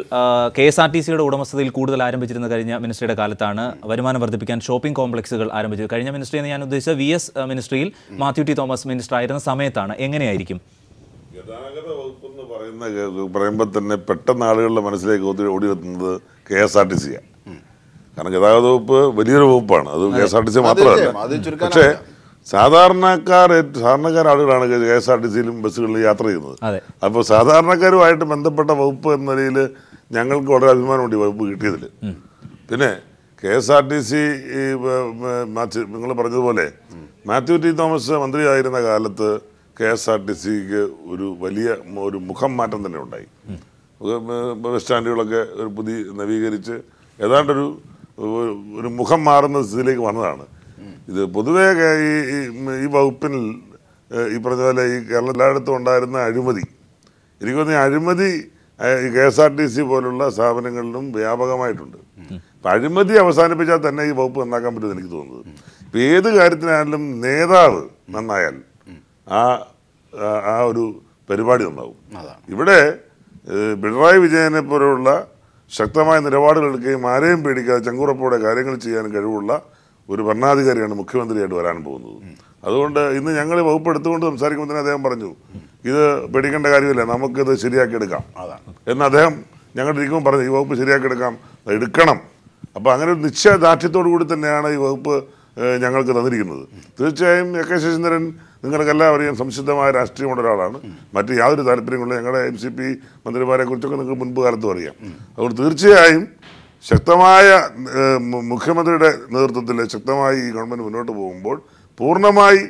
KSRTCയുടെ ഉടമസ്ഥതയിൽ കൂടുതൽ ആരംഭിച്ചിരുന്ന കഴിഞ്ഞ മിനിസ്ട്രിയുടെ കാലത്താണ്. വരുമാനം വർദ്ധിപ്പിക്കാൻ ഷോപ്പിംഗ് കോംപ്ലക്സുകൾ ആരംഭിച്ചത് കഴിഞ്ഞ മിനിസ്ട്രി എന്ന് ഞാൻ ഉദ്ദേശിച്ച VS മിനിസ്ട്രിയിൽ മാത്യു ടി തോമസ് മിനിസ്റ്റർ ആയിരുന്ന സമയത്താണ്. എങ്ങനെയായിരിക്കും ഗതാഗത വകുപ്പ് എന്ന് പറയുമ്പോൾ തന്നെ പെട്ടെന്ന് ആളുകളുടെ മനസ്സിലേക്ക് ഓടിയെത്തുന്നത് KSRTC-യാണ്. കാരണം ഗതാഗത വകുപ്പ് വലിയൊരു വകുപ്പാണ്, അത് KSRTC മാത്രമല്ല. പക്ഷേ സാധാരണക്കാർ ആളുകളാണ് KSRTC-യിലും ബസ്സുകളിലും യാത്ര ചെയ്യുന്നത്. അപ്പോൾ സാധാരണക്കാരുമായിട്ട് ബന്ധപ്പെട്ട വകുപ്പ് എന്ന നിലയിൽ ഞങ്ങൾക്ക് വളരെ അഭിമാനമുണ്ട് ഈ വകുപ്പ് കിട്ടിയതിൽ. പിന്നെ KSRTC നിങ്ങൾ പറഞ്ഞതുപോലെ മാത്യു ടി തോമസ് മന്ത്രിയായിരുന്ന കാലത്ത് KSRTCക്ക് ഒരു വലിയ ഒരു മുഖം മാറ്റം തന്നെ ഉണ്ടായി. ബസ് സ്റ്റാൻഡുകളൊക്കെ ഒരു പുതിയ നവീകരിച്ച് ഏതാണ്ടൊരു മുഖം മാറുന്ന സ്ഥിതിയിലേക്ക് വന്നതാണ്. ഇത് പൊതുവേ ഈ വകുപ്പിൽ ഈ പറഞ്ഞ പോലെ ഈ കേരള എല്ലായിടത്തും ഉണ്ടായിരുന്ന അഴിമതി, എനിക്ക് തോന്നുന്നു അഴിമതി KSRTC പോലുള്ള സ്ഥാപനങ്ങളിലും വ്യാപകമായിട്ടുണ്ട്. അപ്പം അഴിമതി അവസാനിപ്പിച്ചാൽ തന്നെ ഈ വകുപ്പ് നന്നാക്കാൻ പറ്റുമെന്ന് എനിക്ക് തോന്നുന്നത്. ഇപ്പം ഏത് കാര്യത്തിനായാലും നേതാവ് നന്നായാൽ ആ ഒരു പരിപാടി നന്നാവും. ഇവിടെ പിണറായി വിജയനെ പോലുള്ള ശക്തമായ നിലപാടുകൾ എടുക്കുകയും ആരെയും പേടിക്കാതെ ചങ്കുറപ്പോടെ കാര്യങ്ങൾ ചെയ്യാൻ കഴിവുള്ള ഒരു ഭരണാധികാരിയാണ് മുഖ്യമന്ത്രിയായിട്ട് വരാൻ പോകുന്നത്. അതുകൊണ്ട് ഇന്ന് ഞങ്ങൾ വകുപ്പ് എടുത്തുകൊണ്ട് സംസാരിക്കുമ്പോൾ തന്നെ അദ്ദേഹം പറഞ്ഞു, ഇത് പേടിക്കേണ്ട കാര്യമില്ല, നമുക്കിത് ശരിയാക്കിയെടുക്കാം എന്ന് അദ്ദേഹം ഞങ്ങളുടെ ഇരിക്കുമ്പോൾ പറഞ്ഞു. ഈ വകുപ്പ് ശരിയാക്കിയെടുക്കാം, എടുക്കണം. അപ്പോൾ അങ്ങനെ ഒരു നിശ്ചയദാർഢ്യത്തോടു കൂടി തന്നെയാണ് ഈ വകുപ്പ് ഞങ്ങൾക്ക് തന്നിരിക്കുന്നത്. തീർച്ചയായും AK ശശീന്ദ്രൻ നിങ്ങൾക്കെല്ലാം അറിയാം സംശുദ്ധമായ രാഷ്ട്രീയമുള്ള ഒരാളാണ്. മറ്റ് യാതൊരു താല്പര്യമുള്ള ഞങ്ങളുടെ MCP മന്ത്രിമാരെ കുറിച്ചൊക്കെ നിങ്ങൾക്ക് മുൻപ് കാലത്തും അറിയാം. അതുകൊണ്ട് തീർച്ചയായും ശക്തമായ മുഖ്യമന്ത്രിയുടെ നേതൃത്വത്തിൽ ശക്തമായി ഈ ഗവൺമെൻറ് മുന്നോട്ട് പോകുമ്പോൾ പൂർണ്ണമായി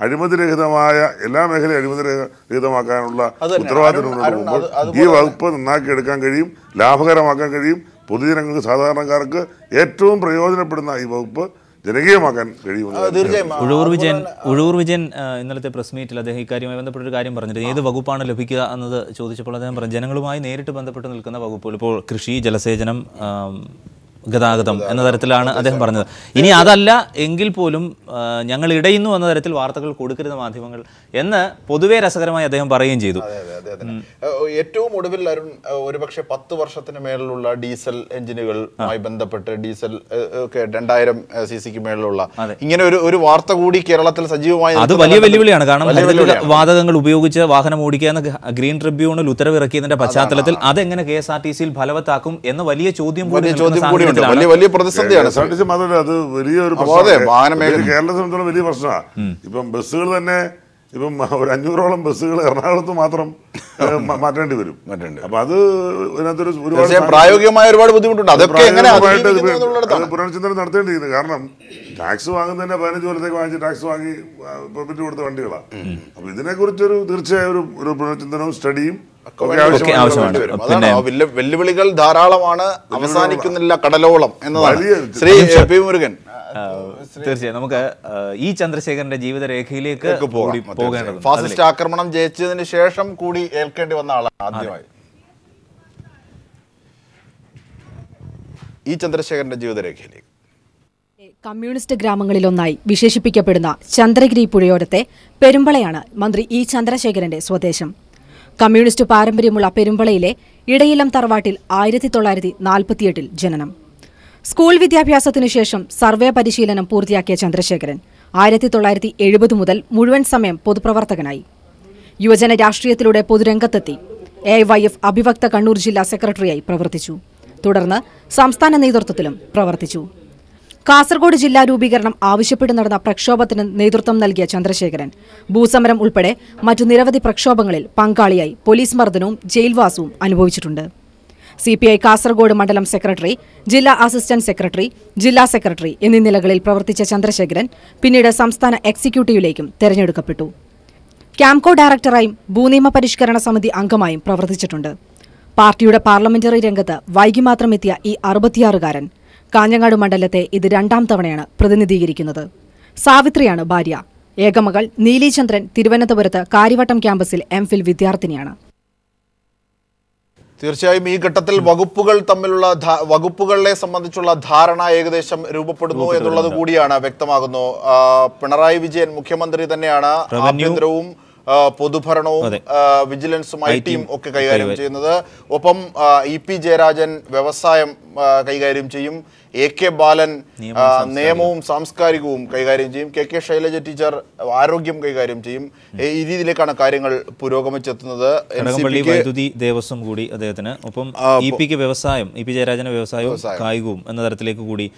അഴിമതിരഹിതമായ എല്ലാ മേഖലയും അഴിമതിരഹിതമാക്കാനുള്ള ഉത്തരവാദിത്തം മുന്നോട്ട് പോകുമ്പോൾ ഈ വകുപ്പ് നന്നാക്കിയെടുക്കാൻ കഴിയും, ലാഭകരമാക്കാൻ കഴിയും. പൊതുജനങ്ങൾക്ക് സാധാരണക്കാർക്ക് ഏറ്റവും പ്രയോജനപ്പെടുന്ന ഈ വകുപ്പ് ജനകീയമാക്കാൻ കഴിയുമെന്ന് ഉഴവൂർ വിജയൻ ഇന്നലത്തെ പ്രസ് മീറ്റിൽ അദ്ദേഹം ഇക്കാര്യവുമായി ബന്ധപ്പെട്ടൊരു കാര്യം പറഞ്ഞിട്ട് ഏത് വകുപ്പാണ് ലഭിക്കുക എന്നത് ചോദിച്ചപ്പോൾ അദ്ദേഹം പറഞ്ഞു ജനങ്ങളുമായി നേരിട്ട് ബന്ധപ്പെട്ട് നിൽക്കുന്ന വകുപ്പുകൾ. ഇപ്പോൾ കൃഷി, ജലസേചനം, ഗതാഗതം എന്ന തരത്തിലാണ് അദ്ദേഹം പറഞ്ഞത്. ഇനി അതല്ല എങ്കിൽ പോലും ഞങ്ങൾ ഇടയുന്നു എന്ന തരത്തിൽ വാർത്തകൾ കൊടുക്കരുത് മാധ്യമങ്ങൾ എന്ന് പൊതുവേ രസകരമായി അദ്ദേഹം പറയുകയും ചെയ്തു. ഏറ്റവും ഒടുവിൽ അരുൺ ഒരുപക്ഷെ 10 വർഷത്തിന് മേലുള്ള ഡീസൽ എഞ്ചിനുകളുമായി ബന്ധപ്പെട്ട് ഡീസൽ 2000 cc മേളിലുള്ള ഇങ്ങനെ ഒരു വാർത്ത കൂടി കേരളത്തിൽ സജീവമായി അത് വലിയ വെല്ലുവിളിയാണ്. കാരണം വാതകങ്ങൾ ഉപയോഗിച്ച് വാഹനം ഓടിക്കുക എന്ന ഗ്രീൻ ട്രിബ്യൂണൽ ഉത്തരവിറക്കിയതിന്റെ പശ്ചാത്തലത്തിൽ അതെങ്ങനെ KSRTCയിൽ ഫലവത്താക്കും എന്ന വലിയ ചോദ്യം കൂടി വലിയ പ്രതിസന്ധിയാണ്. അത് വലിയൊരു കേരളത്തെ സംബന്ധിച്ചുള്ള വലിയ പ്രശ്നമാണ്. ഇപ്പം ബസ്സുകൾ തന്നെ ഇപ്പം ഒരു 500ഓളം ബസ്സുകൾ എറണാകുളത്ത് മാത്രം മാറ്റേണ്ടി വരും. അപ്പൊ അത് ഇതിനകത്തൊരു ഒരുപാട് പ്രായോഗികമായ ഒരുപാട് ബുദ്ധിമുട്ടുണ്ട്. അതൊക്കെ പുനർചിന്തനം നടത്തേണ്ടിയിരിക്കുന്നത്. കാരണം ടാക്സ് വാങ്ങുന്നതന്നെ 15 കൊല്ലത്തേക്ക് വാങ്ങിച്ച് ടാക്സ് വാങ്ങി പെർമിറ്റ് കൊടുത്ത വണ്ടികളാണ്. അപ്പൊ ഇതിനെക്കുറിച്ചൊരു തീർച്ചയായും ഒരു പുനർചിന്തനവും സ്റ്റഡിയും വെല്ലുവിളികൾ ധാരാളമാണ്, അവസാനിക്കുന്നില്ല കടലോളം എന്നതാണ്. ശ്രീ പി മുരുകൻ, തീർച്ചയായും നമുക്ക് ഈ ചന്ദ്രശേഖരന്റെ ജീവിതരേഖയിലേക്ക് പോകേണ്ടത്. ഫാസിസ്റ്റ് ആക്രമണം ജയിച്ചതിന് ശേഷം കൂടി ഏൽക്കേണ്ടി വന്ന ആളാണ് ആദ്യമായി ഈ ചന്ദ്രശേഖരന്റെ ജീവിതരേഖയിലേക്ക്. കമ്മ്യൂണിസ്റ്റ് ഗ്രാമങ്ങളിലൊന്നായി വിശേഷിപ്പിക്കപ്പെടുന്ന ചന്ദ്രഗിരി പുഴയോരത്തെ പെരുമ്പളയാണ് മന്ത്രി ഇ ചന്ദ്രശേഖരന്റെ സ്വദേശം. കമ്മ്യൂണിസ്റ്റ് പാരമ്പര്യമുള്ള പെരുമ്പളയിലെ ഇടയിലം തറവാട്ടിൽ 1948 ജനനം. സ്കൂൾ വിദ്യാഭ്യാസത്തിനു ശേഷം സർവേ പരിശീലനം പൂർത്തിയാക്കിയ ചന്ദ്രശേഖരൻ 1970 മുതൽ മുഴുവൻ സമയം പൊതുപ്രവർത്തകനായി. യുവജന രാഷ്ട്രീയത്തിലൂടെ പൊതുരംഗത്തെത്തി. AYF അഭിവക്ത കണ്ണൂർ ജില്ലാ സെക്രട്ടറിയായി പ്രവർത്തിച്ചു. തുടർന്ന് സംസ്ഥാന നേതൃത്വത്തിലും പ്രവർത്തിച്ചു. കാസർഗോഡ് ജില്ലാ രൂപീകരണം ആവശ്യപ്പെട്ട് നടന്ന പ്രക്ഷോഭത്തിന് നേതൃത്വം നൽകിയ ചന്ദ്രശേഖരൻ ഭൂസമരം ഉൾപ്പെടെ മറ്റു നിരവധി പ്രക്ഷോഭങ്ങളിൽ പങ്കാളിയായി പോലീസ് മർദ്ദനവും ജയിൽവാസവും അനുഭവിച്ചിട്ടുണ്ട്. CPI കാസർഗോഡ് മണ്ഡലം സെക്രട്ടറി, ജില്ലാ അസിസ്റ്റന്റ് സെക്രട്ടറി, ജില്ലാ സെക്രട്ടറി എന്നീ നിലകളിൽ പ്രവർത്തിച്ച ചന്ദ്രശേഖരൻ പിന്നീട് സംസ്ഥാന എക്സിക്യൂട്ടീവിലേക്കും തെരഞ്ഞെടുക്കപ്പെട്ടു. ക്യാംകോ ഡയറക്ടറായും ഭൂനിയമ പരിഷ്കരണ സമിതി അംഗമായും പ്രവർത്തിച്ചിട്ടുണ്ട്. പാർട്ടിയുടെ പാർലമെന്ററി രംഗത്ത് വൈകി മാത്രം എത്തിയ ഈ 66-കാരൻ കാഞ്ഞങ്ങാട് മണ്ഡലത്തെ ഇത് 2ാം തവണയാണ് പ്രതിനിധീകരിക്കുന്നത്. സാവിത്രിയാണ് ഭാര്യ. ഏകമകൾ നീലിചന്ദ്രൻ തിരുവനന്തപുരത്ത് കാര്യവട്ടം ക്യാമ്പസിൽ MPhil വിദ്യാർത്ഥിനിയാണ്. തീർച്ചയായും ഈ ഘട്ടത്തിൽ വകുപ്പുകളെ സംബന്ധിച്ചുള്ള ധാരണ ഏകദേശം രൂപപ്പെടുന്നു എന്നുള്ളത് കൂടിയാണ് വ്യക്തമാകുന്നു. പിണറായി വിജയൻ മുഖ്യമന്ത്രി തന്നെയാണ് ആഭ്യന്തരവും പൊതുഭരണവും വിജിലൻസും ITയും ഒക്കെ കൈകാര്യം ചെയ്യുന്നത്. ഒപ്പം EP ജയരാജൻ വ്യവസായം കൈകാര്യം ചെയ്യും. AK ബാലൻ നിയമവും സാംസ്കാരികവും കൈകാര്യം ചെയ്യും. KK ശൈലജ ടീച്ചർ ആരോഗ്യം കൈകാര്യം ചെയ്യും. ഈ രീതിയിലേക്കാണ് കാര്യങ്ങൾ പുരോഗമിച്ചെത്തുന്നത്. വൈദ്യുതി ദേവസ്വം കൂടി അദ്ദേഹത്തിന്, ഒപ്പം EP ജയരാജന് വ്യവസായവും കായികവും എന്ന തരത്തിലേക്ക് കൂടി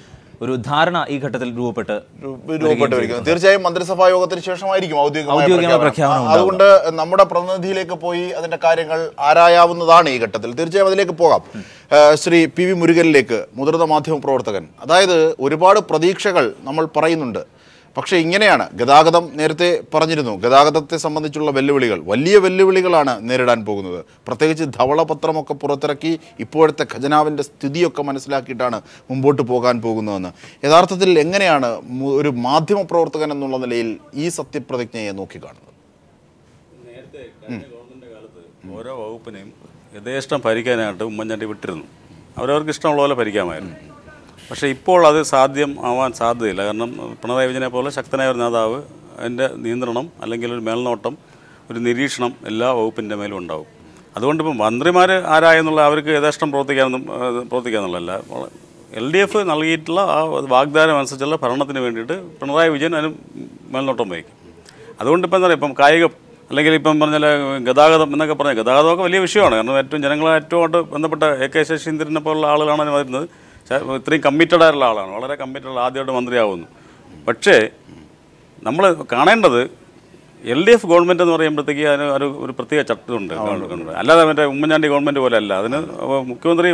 ഒരു ധാരണ ഈ ഘട്ടത്തിൽ രൂപപ്പെട്ടിരിക്കുന്നു. തീർച്ചയായും മന്ത്രിസഭാ യോഗത്തിന് ശേഷമായിരിക്കും ഔദ്യോഗികമായ പ്രഖ്യാപനം. അതുകൊണ്ട് നമ്മുടെ പ്രതിനിധിയിലേക്ക് പോയി അതിന്റെ കാര്യങ്ങൾ ആരായാവുന്നതാണ് ഈ ഘട്ടത്തിൽ. തീർച്ചയായും അതിലേക്ക് പോകാം. ശ്രീ PV മുരുകനിലേക്ക്, മുതിർന്ന മാധ്യമ പ്രവർത്തകൻ. അതായത് ഒരുപാട് പ്രതീക്ഷകൾ നമ്മൾ പറയുന്നുണ്ട്, പക്ഷേ ഇങ്ങനെയാണ് ഗതാഗതം. നേരത്തെ പറഞ്ഞിരുന്നു, ഗതാഗതത്തെ സംബന്ധിച്ചുള്ള വെല്ലുവിളികൾ, വലിയ വെല്ലുവിളികളാണ് നേരിടാൻ പോകുന്നത്. പ്രത്യേകിച്ച് ധവളപത്രമൊക്കെ പുറത്തിറക്കി ഇപ്പോഴത്തെ ഖജനാവിൻ്റെ സ്ഥിതിയൊക്കെ മനസ്സിലാക്കിയിട്ടാണ് മുമ്പോട്ട് പോകാൻ പോകുന്നതെന്ന്. യഥാർത്ഥത്തിൽ എങ്ങനെയാണ് ഒരു മാധ്യമ പ്രവർത്തകൻ എന്നുള്ള നിലയിൽ ഈ സത്യപ്രതിജ്ഞയെ നോക്കിക്കാണുന്നത്? നേരത്തെ കഴിഞ്ഞ ഗവൺമെൻറ് കാലത്ത് ഓരോ വകുപ്പിനെയും യഥേഷ്ടം ഭരിക്കാനായിട്ട് ഉമ്മൻചാണ്ടി വിട്ടിരുന്നു. അവരവർക്ക് ഇഷ്ടമുള്ള പോലെ ഭരിക്കാമായിരുന്നു. പക്ഷേ ഇപ്പോൾ അത് സാധ്യം ആവാൻ സാധ്യതയില്ല. കാരണം പിണറായി വിജയനെ പോലെ ശക്തനായ ഒരു നേതാവ് അതിൻ്റെ നിയന്ത്രണം അല്ലെങ്കിൽ ഒരു മേൽനോട്ടം, ഒരു നിരീക്ഷണം എല്ലാ വകുപ്പിൻ്റെ മേലും ഉണ്ടാവും. അതുകൊണ്ട് ഇപ്പം മന്ത്രിമാർ ആരായെന്നുള്ള അവർക്ക് യഥേഷ്ടം പ്രവർത്തിക്കാന്നുള്ളതല്ല, LDF നൽകിയിട്ടുള്ള ആ വാഗ്ദാനം അനുസരിച്ചുള്ള ഭരണത്തിന് വേണ്ടിയിട്ട് പിണറായി വിജയൻ അതിന് മേൽനോട്ടം വഹിക്കും. അതുകൊണ്ട് ഇപ്പം എന്താ പറയുക, ഇപ്പം കായികം അല്ലെങ്കിൽ ഇപ്പം പറഞ്ഞാൽ ഗതാഗതം എന്നൊക്കെ പറഞ്ഞാൽ ഗതാഗതമൊക്കെ വലിയ വിഷയമാണ്. കാരണം ഏറ്റവും ജനങ്ങളെ ഏറ്റവും ബന്ധപ്പെട്ട AK ശശീന്ദ്രനെ പോലുള്ള ആളുകളാണ് അതിന് വരുന്നത്. ഇത്രയും കമ്മിറ്റഡ് ആയിട്ടുള്ള ആളാണ്, വളരെ കമ്മിറ്റഡ്, ആദ്യമായിട്ട് മന്ത്രിയാവുന്നു. പക്ഷേ നമ്മൾ കാണേണ്ടത് LDF ഗവൺമെൻറ് എന്ന് പറയുമ്പോഴത്തേക്ക് അതിന് ഒരു പ്രത്യേക ചട്ടമുണ്ട്. അല്ലാതെ മറ്റേ ഉമ്മൻചാണ്ടി ഗവൺമെൻറ് പോലെ അല്ല. അതിന് മുഖ്യമന്ത്രി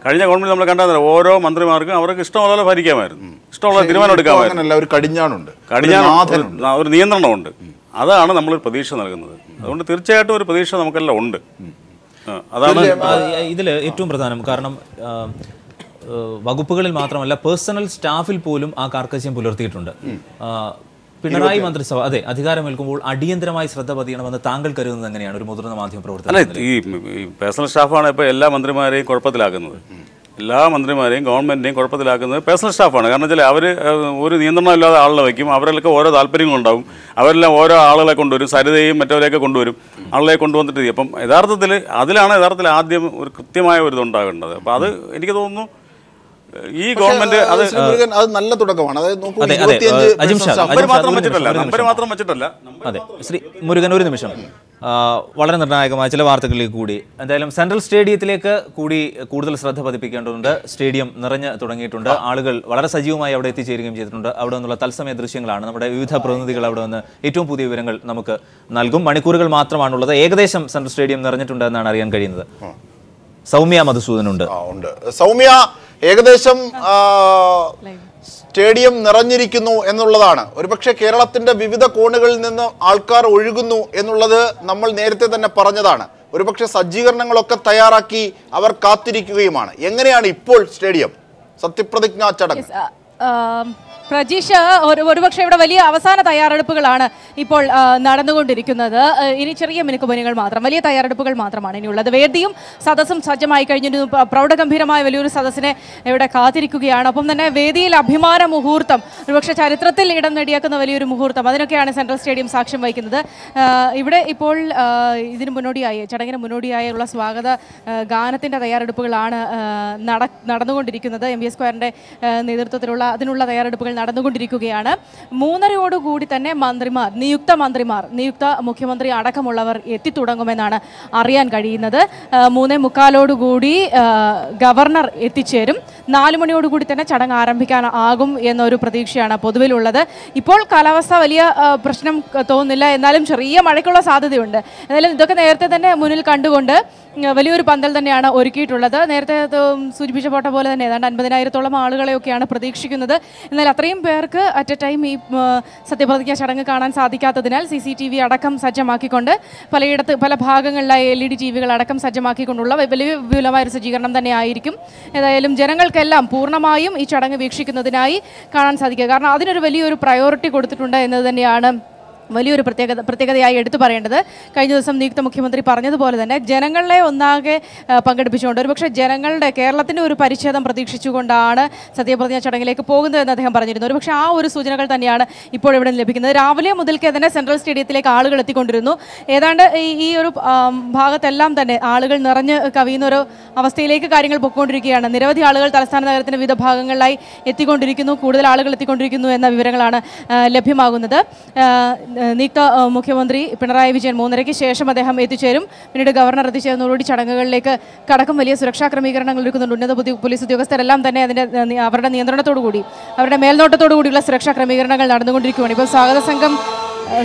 കഴിഞ്ഞ ഗവൺമെൻറ് നമ്മൾ കണ്ടാൽ ഓരോ മന്ത്രിമാർക്കും അവർക്ക് ഇഷ്ടമുള്ള ഭരിക്കാമായിരുന്നു, ഇഷ്ടമുള്ള തീരുമാനം എടുക്കാമായിരുന്നു. ഒരു നിയന്ത്രണമുണ്ട്. അതാണ് നമ്മളൊരു പ്രതീക്ഷ നൽകുന്നത്. അതുകൊണ്ട് തീർച്ചയായിട്ടും ഒരു പ്രതീക്ഷ നമുക്കെല്ലാം ഉണ്ട്. അതാണ് ഇതിൽ ഏറ്റവും പ്രധാനം. കാരണം വകുപ്പുകളിൽ മാത്രമല്ല, പേഴ്സണൽ സ്റ്റാഫിൽ പോലും ആ കാർക്കശ്യം പുലർത്തിയിട്ടുണ്ട്. പിണറായി മന്ത്രിസഭ അധികാരമേൽക്കുമ്പോൾ അടിയന്തരമായി ശ്രദ്ധ പതിയണമെന്ന് താങ്കൾ കരുതുന്നത് എങ്ങനെയാണ് ഒരു മുതിർന്ന മാധ്യമ പ്രവർത്തകൻ? അല്ല, ഈ പേഴ്സണൽ സ്റ്റാഫാണ് ഇപ്പോൾ എല്ലാ മന്ത്രിമാരെയും കുഴപ്പത്തിലാക്കുന്നത്. എല്ലാ മന്ത്രിമാരെയും ഗവൺമെൻറ്റിനെയും കുഴപ്പത്തിലാക്കുന്നത് പേഴ്സണൽ സ്റ്റാഫാണ്. കാരണം വെച്ചാൽ അവർ ഒരു നിയന്ത്രണം ഇല്ലാതെ ആളുകളെ വയ്ക്കും. അവരിലൊക്കെ ഓരോ താല്പര്യങ്ങളുണ്ടാവും. അവരെല്ലാം ഓരോ ആളുകളെ കൊണ്ടുവരും, സരിതയും മറ്റവരെയൊക്കെ കൊണ്ടുവരും, ആളുകളെ കൊണ്ടുവന്നിട്ട്. അപ്പം അതിലാണ് യഥാർത്ഥത്തിൽ ആദ്യം ഒരു കൃത്യമായ ഒരു ഇതുണ്ടാകേണ്ടത്. അപ്പം അത് എനിക്ക് തോന്നുന്നു ഈ ഗവൺമെന്റ് അത് നല്ല തുടക്കമാണ്. അതെ, ശ്രീ മുരുകൻ, ഒരു നിമിഷം. വളരെ നിർണായകമായ ചില വാർത്തകളിലേക്ക് കൂടി. എന്തായാലും സെൻട്രൽ സ്റ്റേഡിയത്തിലേക്ക് കൂടി കൂടുതൽ ശ്രദ്ധ പതിപ്പിക്കേണ്ടതുണ്ട്. സ്റ്റേഡിയം നിറഞ്ഞു തുടങ്ങിയിട്ടുണ്ട്. ആളുകൾ വളരെ സജീവമായി അവിടെ എത്തിച്ചേരുകയും ചെയ്തിട്ടുണ്ട്. അവിടെ നിന്നുള്ള തത്സമയ ദൃശ്യങ്ങളാണ് നമ്മുടെ വിവിധ പ്രതിനിധികൾ അവിടെ നിന്ന് ഏറ്റവും പുതിയ വിവരങ്ങൾ നമുക്ക് നൽകും. മണിക്കൂറുകൾ മാത്രമാണുള്ളത്. ഏകദേശം സെൻട്രൽ സ്റ്റേഡിയം നിറഞ്ഞിട്ടുണ്ട് എന്നാണ് അറിയാൻ കഴിയുന്നത്. സൗമ്യ മധുസൂദനുണ്ട്. സൗമ്യ, ഏകദേശം സ്റ്റേഡിയം നിറഞ്ഞിരിക്കുന്നു എന്നുള്ളതാണ്. ഒരുപക്ഷെ കേരളത്തിന്റെ വിവിധ കോണുകളിൽ നിന്ന് ആൾക്കാർ ഒഴുകുന്നു എന്നുള്ളത് നമ്മൾ നേരത്തെ തന്നെ പറഞ്ഞതാണ്. ഒരുപക്ഷെ സജ്ജീകരണങ്ങളൊക്കെ തയ്യാറാക്കി അവർ കാത്തിരിക്കുകയുമാണ്. എങ്ങനെയാണ് ഇപ്പോൾ സ്റ്റേഡിയം സത്യപ്രതിജ്ഞാ ചടങ്ങ്? പ്രജീഷ്, ഒരുപക്ഷെ ഇവിടെ വലിയ അവസാന തയ്യാറെടുപ്പുകളാണ് ഇപ്പോൾ നടന്നുകൊണ്ടിരിക്കുന്നത്. ഇനി ചെറിയ മിനുക്കുപണികൾ മാത്രം, വലിയ തയ്യാറെടുപ്പുകൾ മാത്രമാണ് ഇനിയുള്ളത്. വേദിയും സദസ്സും സജ്ജമായി കഴിഞ്ഞിരുന്നു. പ്രൗഢഗംഭീരമായ വലിയൊരു സദസ്സിനെ ഇവിടെ കാത്തിരിക്കുകയാണ്. ഒപ്പം തന്നെ വേദിയിൽ അഭിമാന മുഹൂർത്തം, ഒരുപക്ഷെ ചരിത്രത്തിൽ ഇടം നേടിയേക്കുന്ന വലിയൊരു മുഹൂർത്തം, അതിനൊക്കെയാണ് സെൻട്രൽ സ്റ്റേഡിയം സാക്ഷ്യം വഹിക്കുന്നത്. ഇവിടെ ഇപ്പോൾ ഇതിന് മുന്നോടിയായി, ചടങ്ങിന് മുന്നോടിയായുള്ള സ്വാഗത ഗാനത്തിൻ്റെ തയ്യാറെടുപ്പുകളാണ് നടന്നുകൊണ്ടിരിക്കുന്നത്. MVS സ്ക്വയറിൻ്റെ നേതൃത്വത്തിലുള്ള അതിനുള്ള തയ്യാറെടുപ്പുകൾ നടന്നുകൊണ്ടിരിക്കുകയാണ്. 3:30 തന്നെ നിയുക്ത മന്ത്രിമാർ, നിയുക്ത മുഖ്യമന്ത്രി അടക്കമുള്ളവർ എത്തിത്തുടങ്ങുമെന്നാണ് അറിയാൻ കഴിയുന്നത്. 3:45 ഗവർണർ എത്തിച്ചേരും. 4 തന്നെ ചടങ്ങ് ആരംഭിക്കാനാകും എന്നൊരു പ്രതീക്ഷയാണ് പൊതുവിലുള്ളത്. ഇപ്പോൾ കാലാവസ്ഥ വലിയ പ്രശ്നം തോന്നുന്നില്ല, എന്നാലും ചെറിയ മഴയ്ക്കുള്ള സാധ്യതയുണ്ട്. എന്നാലും ഇതൊക്കെ നേരത്തെ തന്നെ മുന്നിൽ കണ്ടുകൊണ്ട് വലിയൊരു പന്തൽ തന്നെയാണ് ഒരുക്കിയിട്ടുള്ളത്. നേരത്തെ സൂചിപ്പിച്ച പോലെ തന്നെ ഏതാണ്ട് 50,000-ഓളം ആളുകളെയൊക്കെയാണ് പ്രതീക്ഷിക്കുന്നത്. എന്നാൽ അത്രയും പേർക്ക് അറ്റ് എ ടൈം ഈ സത്യപ്രതിജ്ഞ ചടങ്ങ് കാണാൻ സാധിക്കാത്തതിനാൽ CCTV അടക്കം സജ്ജമാക്കിക്കൊണ്ട് പല ഭാഗങ്ങളിലായി LED TVകൾ അടക്കം സജ്ജമാക്കിക്കൊണ്ടുള്ള വലിയ വിപുലമായൊരു സജ്ജീകരണം തന്നെ ആയിരിക്കും. ഏതായാലും ജനങ്ങൾക്കെല്ലാം പൂർണ്ണമായും ഈ ചടങ്ങ് വീക്ഷിക്കുന്നതിനായി കാണാൻ സാധിക്കുക. കാരണം അതിനൊരു വലിയൊരു പ്രയോറിറ്റി കൊടുത്തിട്ടുണ്ട് എന്നത് തന്നെയാണ് വലിയൊരു പ്രത്യേകതയായി എടുത്തു പറയേണ്ടത്. കഴിഞ്ഞ ദിവസം നിയുക്ത മുഖ്യമന്ത്രി പറഞ്ഞതുപോലെ തന്നെ ജനങ്ങളെ ഒന്നാകെ പങ്കെടുപ്പിച്ചുകൊണ്ട്, ഒരുപക്ഷെ കേരളത്തിൻ്റെ ഒരു പരിച്ഛേദം പ്രതീക്ഷിച്ചുകൊണ്ടാണ് സത്യപ്രതിജ്ഞാ ചടങ്ങിലേക്ക് പോകുന്നതെന്ന് അദ്ദേഹം പറഞ്ഞിരുന്നു. ഒരുപക്ഷെ ആ ഒരു സൂചനകൾ തന്നെയാണ് ഇപ്പോൾ ഇവിടെ ലഭിക്കുന്നത്. രാവിലെ മുതൽക്കേ തന്നെ സെൻട്രൽ സ്റ്റേഡിയത്തിലേക്ക് ആളുകൾ എത്തിക്കൊണ്ടിരുന്നു. ഏതാണ്ട് ഈ ഒരു ഭാഗത്തെല്ലാം തന്നെ ആളുകൾ നിറഞ്ഞ് കവിയുന്ന ഒരു അവസ്ഥയിലേക്ക് കാര്യങ്ങൾ പൊയ്ക്കൊണ്ടിരിക്കുകയാണ്. നിരവധി ആളുകൾ തലസ്ഥാന നഗരത്തിൻ്റെ വിവിധ ഭാഗങ്ങളിലായി എത്തിക്കൊണ്ടിരിക്കുന്നു. കൂടുതൽ ആളുകൾ എത്തിക്കൊണ്ടിരിക്കുന്നു എന്ന വിവരങ്ങളാണ് ലഭ്യമാകുന്നത്. നിയുക്ത മുഖ്യമന്ത്രി പിണറായി വിജയൻ 3:30-ക്ക് ശേഷം അദ്ദേഹം എത്തിച്ചേരും. പിന്നീട് ഗവർണർ എത്തിച്ചേരുന്നതോടുകൂടി ചടങ്ങുകളിലേക്ക് കടക്കും. വലിയ സുരക്ഷാ ക്രമീകരണങ്ങൾ ഒരുക്കുന്നുണ്ട്. ഉന്നത പോലീസ് ഉദ്യോഗസ്ഥരെല്ലാം തന്നെ അവരുടെ നിയന്ത്രണത്തോടുകൂടി, അവരുടെ മേൽനോട്ടത്തോടു കൂടിയുള്ള സുരക്ഷാ ക്രമീകരണങ്ങൾ നടന്നുകൊണ്ടിരിക്കുകയാണ്. ഇപ്പോൾ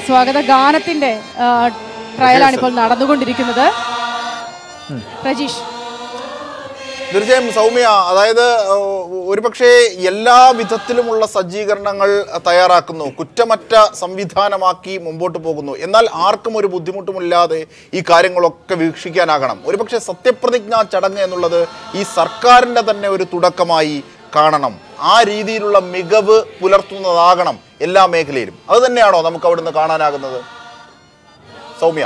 സ്വാഗത ഗാനത്തിൻ്റെ ട്രയലാണ് ഇപ്പോൾ നടന്നുകൊണ്ടിരിക്കുന്നത്. പ്രജീഷ്, തീർച്ചയായും സൗമ്യ, അതായത് ഒരുപക്ഷെ എല്ലാ വിധത്തിലുമുള്ള സജ്ജീകരണങ്ങൾ തയ്യാറാക്കുന്നു, കുറ്റമറ്റ സംവിധാനമാക്കി മുമ്പോട്ട് പോകുന്നു. എന്നാൽ ആർക്കും ഒരു ബുദ്ധിമുട്ടുമില്ലാതെ ഈ കാര്യങ്ങളൊക്കെ വീക്ഷിക്കാനാകണം. ഒരുപക്ഷെ സത്യപ്രതിജ്ഞാ ചടങ്ങ് എന്നുള്ളത് ഈ സർക്കാരിൻ്റെ തന്നെ ഒരു തുടക്കമായി കാണണം. ആ രീതിയിലുള്ള മികവ് പുലർത്തുന്നതാകണം എല്ലാ മേഖലയിലും. അത് തന്നെയാണോ നമുക്ക് അവിടുന്ന് കാണാനാകുന്നത് സൗമ്യ?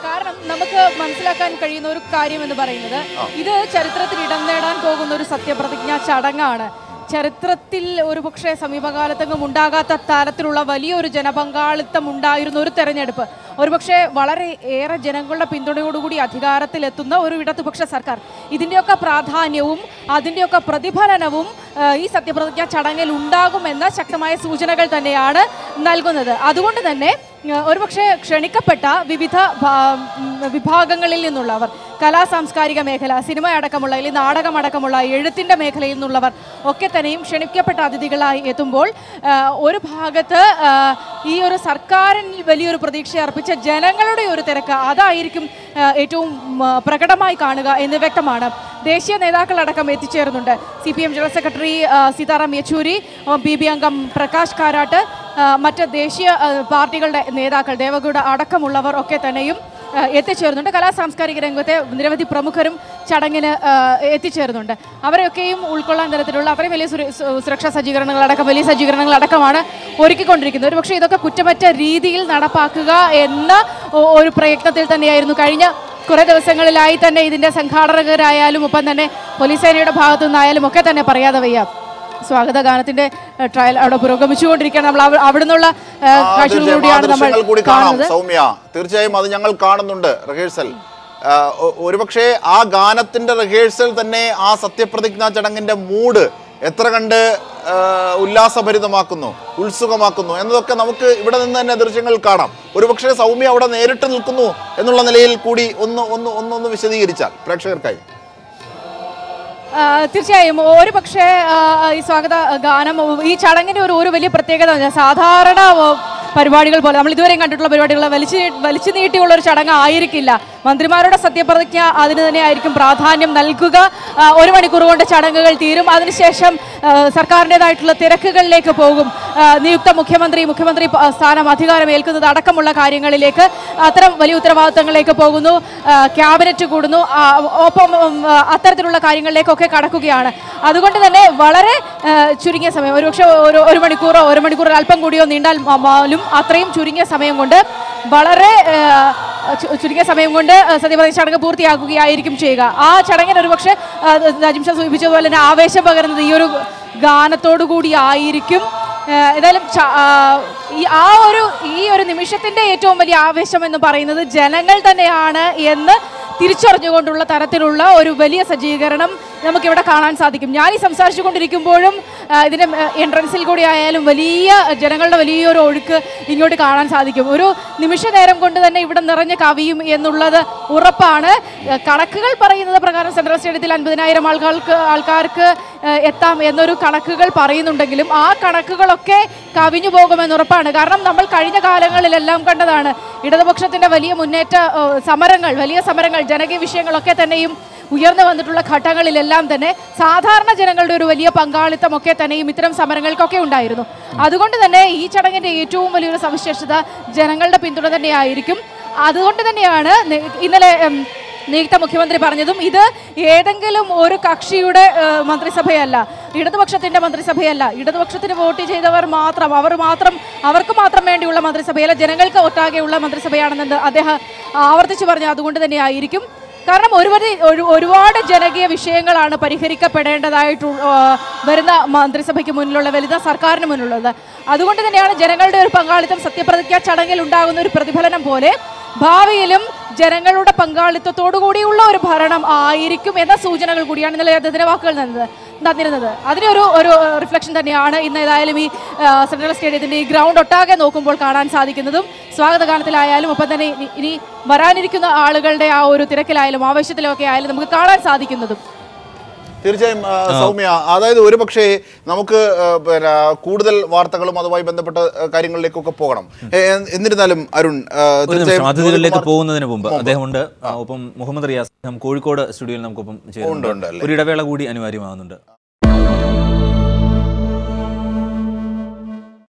കാരണം നമുക്ക് മനസ്സിലാക്കാൻ കഴിയുന്ന ഒരു കാര്യം എന്ന് പറയുന്നത്, ഇത് ചരിത്രത്തിൽ ഇടം നേടാൻ പോകുന്ന ഒരു സത്യപ്രതിജ്ഞാ ചടങ്ങാണ്. ചരിത്രത്തിൽ ഒരുപക്ഷെ സമീപകാലത്തെങ്ങും ഉണ്ടാകാത്ത തരത്തിലുള്ള വലിയൊരു ജനപങ്കാളിത്തം ഉണ്ടായിരുന്ന ഒരു തെരഞ്ഞെടുപ്പ്, ഒരുപക്ഷെ വളരെ ഏറെ ജനങ്ങളുടെ പിന്തുണയോടുകൂടി അധികാരത്തിലെത്തുന്ന ഒരു ഇടതുപക്ഷ സർക്കാർ, ഇതിൻ്റെയൊക്കെ പ്രാധാന്യവും അതിൻ്റെയൊക്കെ പ്രതിഫലനവും ഈ സത്യപ്രതിജ്ഞാ ചടങ്ങിൽ ഉണ്ടാകുമെന്ന ശക്തമായ സൂചനകൾ തന്നെയാണ് നൽകുന്നത്. അതുകൊണ്ട് തന്നെ ഒരുപക്ഷെ ക്ഷണിക്കപ്പെട്ട വിവിധ വിഭാഗങ്ങളിൽ നിന്നുള്ളവർ, കലാ സാംസ്കാരിക മേഖല, സിനിമ അടക്കമുള്ള അല്ലെങ്കിൽ നാടകമടക്കമുള്ള എഴുത്തിൻ്റെ മേഖലയിൽ നിന്നുള്ളവർ ഒക്കെ തന്നെയും ക്ഷണിക്കപ്പെട്ട അതിഥികളായി എത്തുമ്പോൾ ഒരു ഭാഗത്ത് ഈ ഒരു സർക്കാരിൽ വലിയൊരു പ്രതീക്ഷ അർപ്പിച്ച ജനങ്ങളുടെ ഒരു തിരക്ക്, അതായിരിക്കും ഏറ്റവും പ്രകടമായി കാണുക എന്ന് വ്യക്തമാണ്. ദേശീയ നേതാക്കളടക്കം എത്തിച്ചേരുന്നുണ്ട്. CPM general secretary Sitaram Yechury, PB അംഗം പ്രകാശ് കാരാട്ട്, മറ്റ് ദേശീയ പാർട്ടികളുടെ നേതാക്കൾ ദേവഗൌഡ അടക്കമുള്ളവർ ഒക്കെ തന്നെയും എത്തിച്ചേരുന്നുണ്ട്. കലാ സാംസ്കാരിക രംഗത്തെ നിരവധി പ്രമുഖരും ചടങ്ങിന് എത്തിച്ചേരുന്നുണ്ട്. അവരെയൊക്കെയും ഉൾക്കൊള്ളാൻ തരത്തിലുള്ള അത്രയും വലിയ സുരക്ഷാ സജ്ജീകരണങ്ങളടക്കം വലിയ സജ്ജീകരണങ്ങളടക്കമാണ് ഒരുക്കിക്കൊണ്ടിരിക്കുന്നത്. ഒരു പക്ഷേ ഇതൊക്കെ കുറ്റമറ്റ രീതിയിൽ നടപ്പാക്കുക എന്ന ഒരു പ്രയത്നത്തിൽ തന്നെയായിരുന്നു കഴിഞ്ഞ കുറേ ദിവസങ്ങളിലായി തന്നെ ഇതിൻ്റെ സംഘാടകരായാലും ഒപ്പം തന്നെ പോലീസ് സേനയുടെ ഭാഗത്തു നിന്നായാലും ഒക്കെ തന്നെ പറയാതെ വയ്യ. സ്വാഗത ഗാനത്തിന്റെ ട്രയൽ അവിടെ പുരോഗമിച്ചുകൊണ്ടിരിക്കുകയാണ്. നമ്മൾ അവിടുന്നുള്ള കാഴ്ചകളിലൂടെയാണ് നമ്മൾ കാണുന്നത്. സൗമ്യ, തീർച്ചയായും അത് ഞങ്ങൾ കാണുന്നുണ്ട്. റിഹേഴ്സൽ, ഒരുപക്ഷെ ആ ഗാനത്തിന്റെ റിഹേഴ്സൽ തന്നെ ആ സത്യപ്രതിജ്ഞാ ചടങ്ങിന്റെ മൂഡ് എത്ര കണ്ട് ഉല്ലാസഭരിതമാക്കുന്നു, ഉത്സുകമാക്കുന്നു എന്നതൊക്കെ നമുക്ക് ഇവിടെ നിന്ന് തന്നെ ദൃശ്യങ്ങൾ കാണാം. ഒരുപക്ഷെ സൗമ്യ അവിടെ നേരിട്ട് നിൽക്കുന്നു എന്നുള്ള നിലയിൽ കൂടി ഒന്ന് വിശദീകരിച്ചാൽ പ്രേക്ഷകർക്കായി. തീർച്ചയായും ഒരു പക്ഷേ ഈ സ്വാഗത ഗാനം ഈ ചടങ്ങിൻ്റെ ഒരു വലിയ പ്രത്യേകത, സാധാരണ പരിപാടികൾ പോലെ നമ്മൾ ഇതുവരെയും കണ്ടിട്ടുള്ള പരിപാടികൾ വലിച്ചു നീട്ടിയുള്ള ഒരു ചടങ്ങ് ആയിരിക്കില്ല. മന്ത്രിമാരുടെ സത്യപ്രതിജ്ഞ അതിന് തന്നെ ആയിരിക്കും പ്രാധാന്യം നൽകുക. 1 മണിക്കൂർ കൊണ്ട് ചടങ്ങുകൾ തീരും. അതിനുശേഷം സർക്കാരിൻ്റെതായിട്ടുള്ള തിരക്കുകളിലേക്ക് പോകും. നിയുക്ത മുഖ്യമന്ത്രി സ്ഥാനം അധികാരം ഏൽക്കുന്നത് അടക്കമുള്ള കാര്യങ്ങളിലേക്ക്, അത്തരം വലിയ ഉത്തരവാദിത്തങ്ങളിലേക്ക് പോകുന്നു. ക്യാബിനറ്റ് കൂടുന്നു. ഒപ്പം അത്തരത്തിലുള്ള കാര്യങ്ങളിലേക്കൊക്കെ കടക്കുകയാണ്. അതുകൊണ്ട് തന്നെ വളരെ ചുരുങ്ങിയ സമയം, ഒരുപക്ഷെ 1 മണിക്കൂറോ 1 മണിക്കൂർ അല്പം കൂടിയോ നീണ്ടാൽ മാലും അത്രയും ചുരുങ്ങിയ സമയം കൊണ്ട് വളരെ ചുരുങ്ങിയ സമയം കൊണ്ട് സത്യപ്രതിജ്ഞ ചടങ്ങ് പൂർത്തിയാക്കുകയായിരിക്കും ചെയ്യുക. ആ ചടങ്ങിന് ഒരുപക്ഷെ ജിംഷ സൂചിപ്പിച്ചതുപോലെ തന്നെ ആവേശം പകരുന്നത് ഈ ഒരു ഗാനത്തോടു കൂടി ആയിരിക്കും. ഏതായാലും ഈ ഒരു നിമിഷത്തിന്റെ ഏറ്റവും വലിയ ആവേശം എന്ന് പറയുന്നത് ജനങ്ങൾ തന്നെയാണ് എന്ന് തിരിച്ചറിഞ്ഞുകൊണ്ടുള്ള തരത്തിലുള്ള ഒരു വലിയ സജ്ജീകരണം നമുക്കിവിടെ കാണാൻ സാധിക്കും. ഞാൻ ഈ സംസാരിച്ചു കൊണ്ടിരിക്കുമ്പോഴും ഇതിൻ്റെ എൻട്രൻസിൽ കൂടി ആയാലും വലിയ ജനങ്ങളുടെ വലിയൊരു ഒഴുക്ക് ഇങ്ങോട്ട് കാണാൻ സാധിക്കും. ഒരു നിമിഷ നേരം കൊണ്ട് തന്നെ ഇവിടെ നിറഞ്ഞ് കവിയും എന്നുള്ളത് ഉറപ്പാണ്. കണക്കുകൾ പറയുന്നത് പ്രകാരം സെൻട്രൽ സ്റ്റേഡിയത്തിൽ 50,000 ആൾക്കാർക്ക് എത്താം എന്നൊരു കണക്കുകൾ പറയുന്നുണ്ടെങ്കിലും ആ കണക്കുകളൊക്കെ കവിഞ്ഞു പോകുമെന്നുറപ്പാണ്. കാരണം നമ്മൾ കഴിഞ്ഞ കാലങ്ങളിലെല്ലാം കണ്ടതാണ് ഇടതുപക്ഷത്തിൻ്റെ വലിയ മുന്നേറ്റ വലിയ സമരങ്ങൾ, ജനകീയ വിഷയങ്ങളൊക്കെ തന്നെയും ഉയർന്നു വന്നിട്ടുള്ള ഘട്ടങ്ങളിലെല്ലാം തന്നെ സാധാരണ ജനങ്ങളുടെ ഒരു വലിയ പങ്കാളിത്തമൊക്കെ തന്നെയും ഇത്തരം സമരങ്ങൾക്കൊക്കെ ഉണ്ടായിരുന്നു. അതുകൊണ്ട് തന്നെ ഈ ചടങ്ങിൻ്റെ ഏറ്റവും വലിയൊരു സവിശേഷത ജനങ്ങളുടെ പിന്തുണ തന്നെയായിരിക്കും. അതുകൊണ്ട് തന്നെയാണ് ഇന്നലെ നിയുക്ത മുഖ്യമന്ത്രി പറഞ്ഞതും ഇത് ഏതെങ്കിലും ഒരു കക്ഷിയുടെ മന്ത്രിസഭയല്ല, ഇടതുപക്ഷത്തിൻ്റെ മന്ത്രിസഭയല്ല, ഇടതുപക്ഷത്തിന് വോട്ട് ചെയ്തവർ മാത്രം അവർക്ക് മാത്രം വേണ്ടിയുള്ള മന്ത്രിസഭയല്ല, ജനങ്ങൾക്ക് ഒട്ടാകെയുള്ള മന്ത്രിസഭയാണെന്ന് അദ്ദേഹം ആവർത്തിച്ചു പറഞ്ഞു. അതുകൊണ്ട് തന്നെ ആയിരിക്കും. കാരണം ഒരുപാട് ജനകീയ വിഷയങ്ങളാണ് പരിഹരിക്കപ്പെടേണ്ടതായിട്ട് വരുന്ന മന്ത്രിസഭയ്ക്ക് മുന്നിലുള്ള വലുത സർക്കാരിന് മുന്നിലുള്ളത്. അതുകൊണ്ട് തന്നെയാണ് ജനങ്ങളുടെ ഒരു പങ്കാളിത്തം സത്യപ്രതിജ്ഞാ ചടങ്ങിൽ ഉണ്ടാകുന്ന ഒരു പ്രതിഫലനം പോലെ ഭാവിയിലും ജനങ്ങളുടെ പങ്കാളിത്തത്തോടു കൂടിയുള്ള ഒരു ഭരണം ആയിരിക്കും എന്ന സൂചനകൾ കൂടിയാണ് ഇന്നലെ അദ്ദേഹത്തിന്റെ വാക്കുകൾ നൽകുന്നത്. നടന്നിരുന്നത്. അതിൻ്റെ ഒരു റിഫ്ലക്ഷൻ തന്നെയാണ് ഇന്ന് ഏതായാലും ഈ സെൻട്രൽ സ്റ്റേഡിയത്തിൻ്റെ ഈ ഗ്രൗണ്ട് ഒട്ടാകെ നോക്കുമ്പോൾ കാണാൻ സാധിക്കുന്നതും. സ്വാഗതഗാനത്തിലായാലും ഒപ്പം തന്നെ ഇനി വരാനിരിക്കുന്ന ആളുകളുടെ ആ ഒരു തിരക്കിലായാലും ആവേശത്തിലൊക്കെ ആയാലും നമുക്ക് കാണാൻ സാധിക്കുന്നതും. തീർച്ചയായും സൗമ്യ, അതായത് ഒരുപക്ഷെ നമുക്ക് പിന്നെ കൂടുതൽ വാർത്തകളും അതുമായി ബന്ധപ്പെട്ട കാര്യങ്ങളിലേക്കൊക്കെ പോകണം. എന്നിരുന്നാലും അരുൺ, അതിഥികളിലേക്ക് പോകുന്നതിന് മുമ്പ് അദ്ദേഹമുണ്ട്, ഒപ്പം മുഹമ്മദ് റിയാസ് കോഴിക്കോട് സ്റ്റുഡിയോയിൽ നമുക്കൊപ്പം ചേരുന്നുണ്ട്. ഒരു ഇടവേള കൂടി അനിവാര്യമാകുന്നുണ്ട്.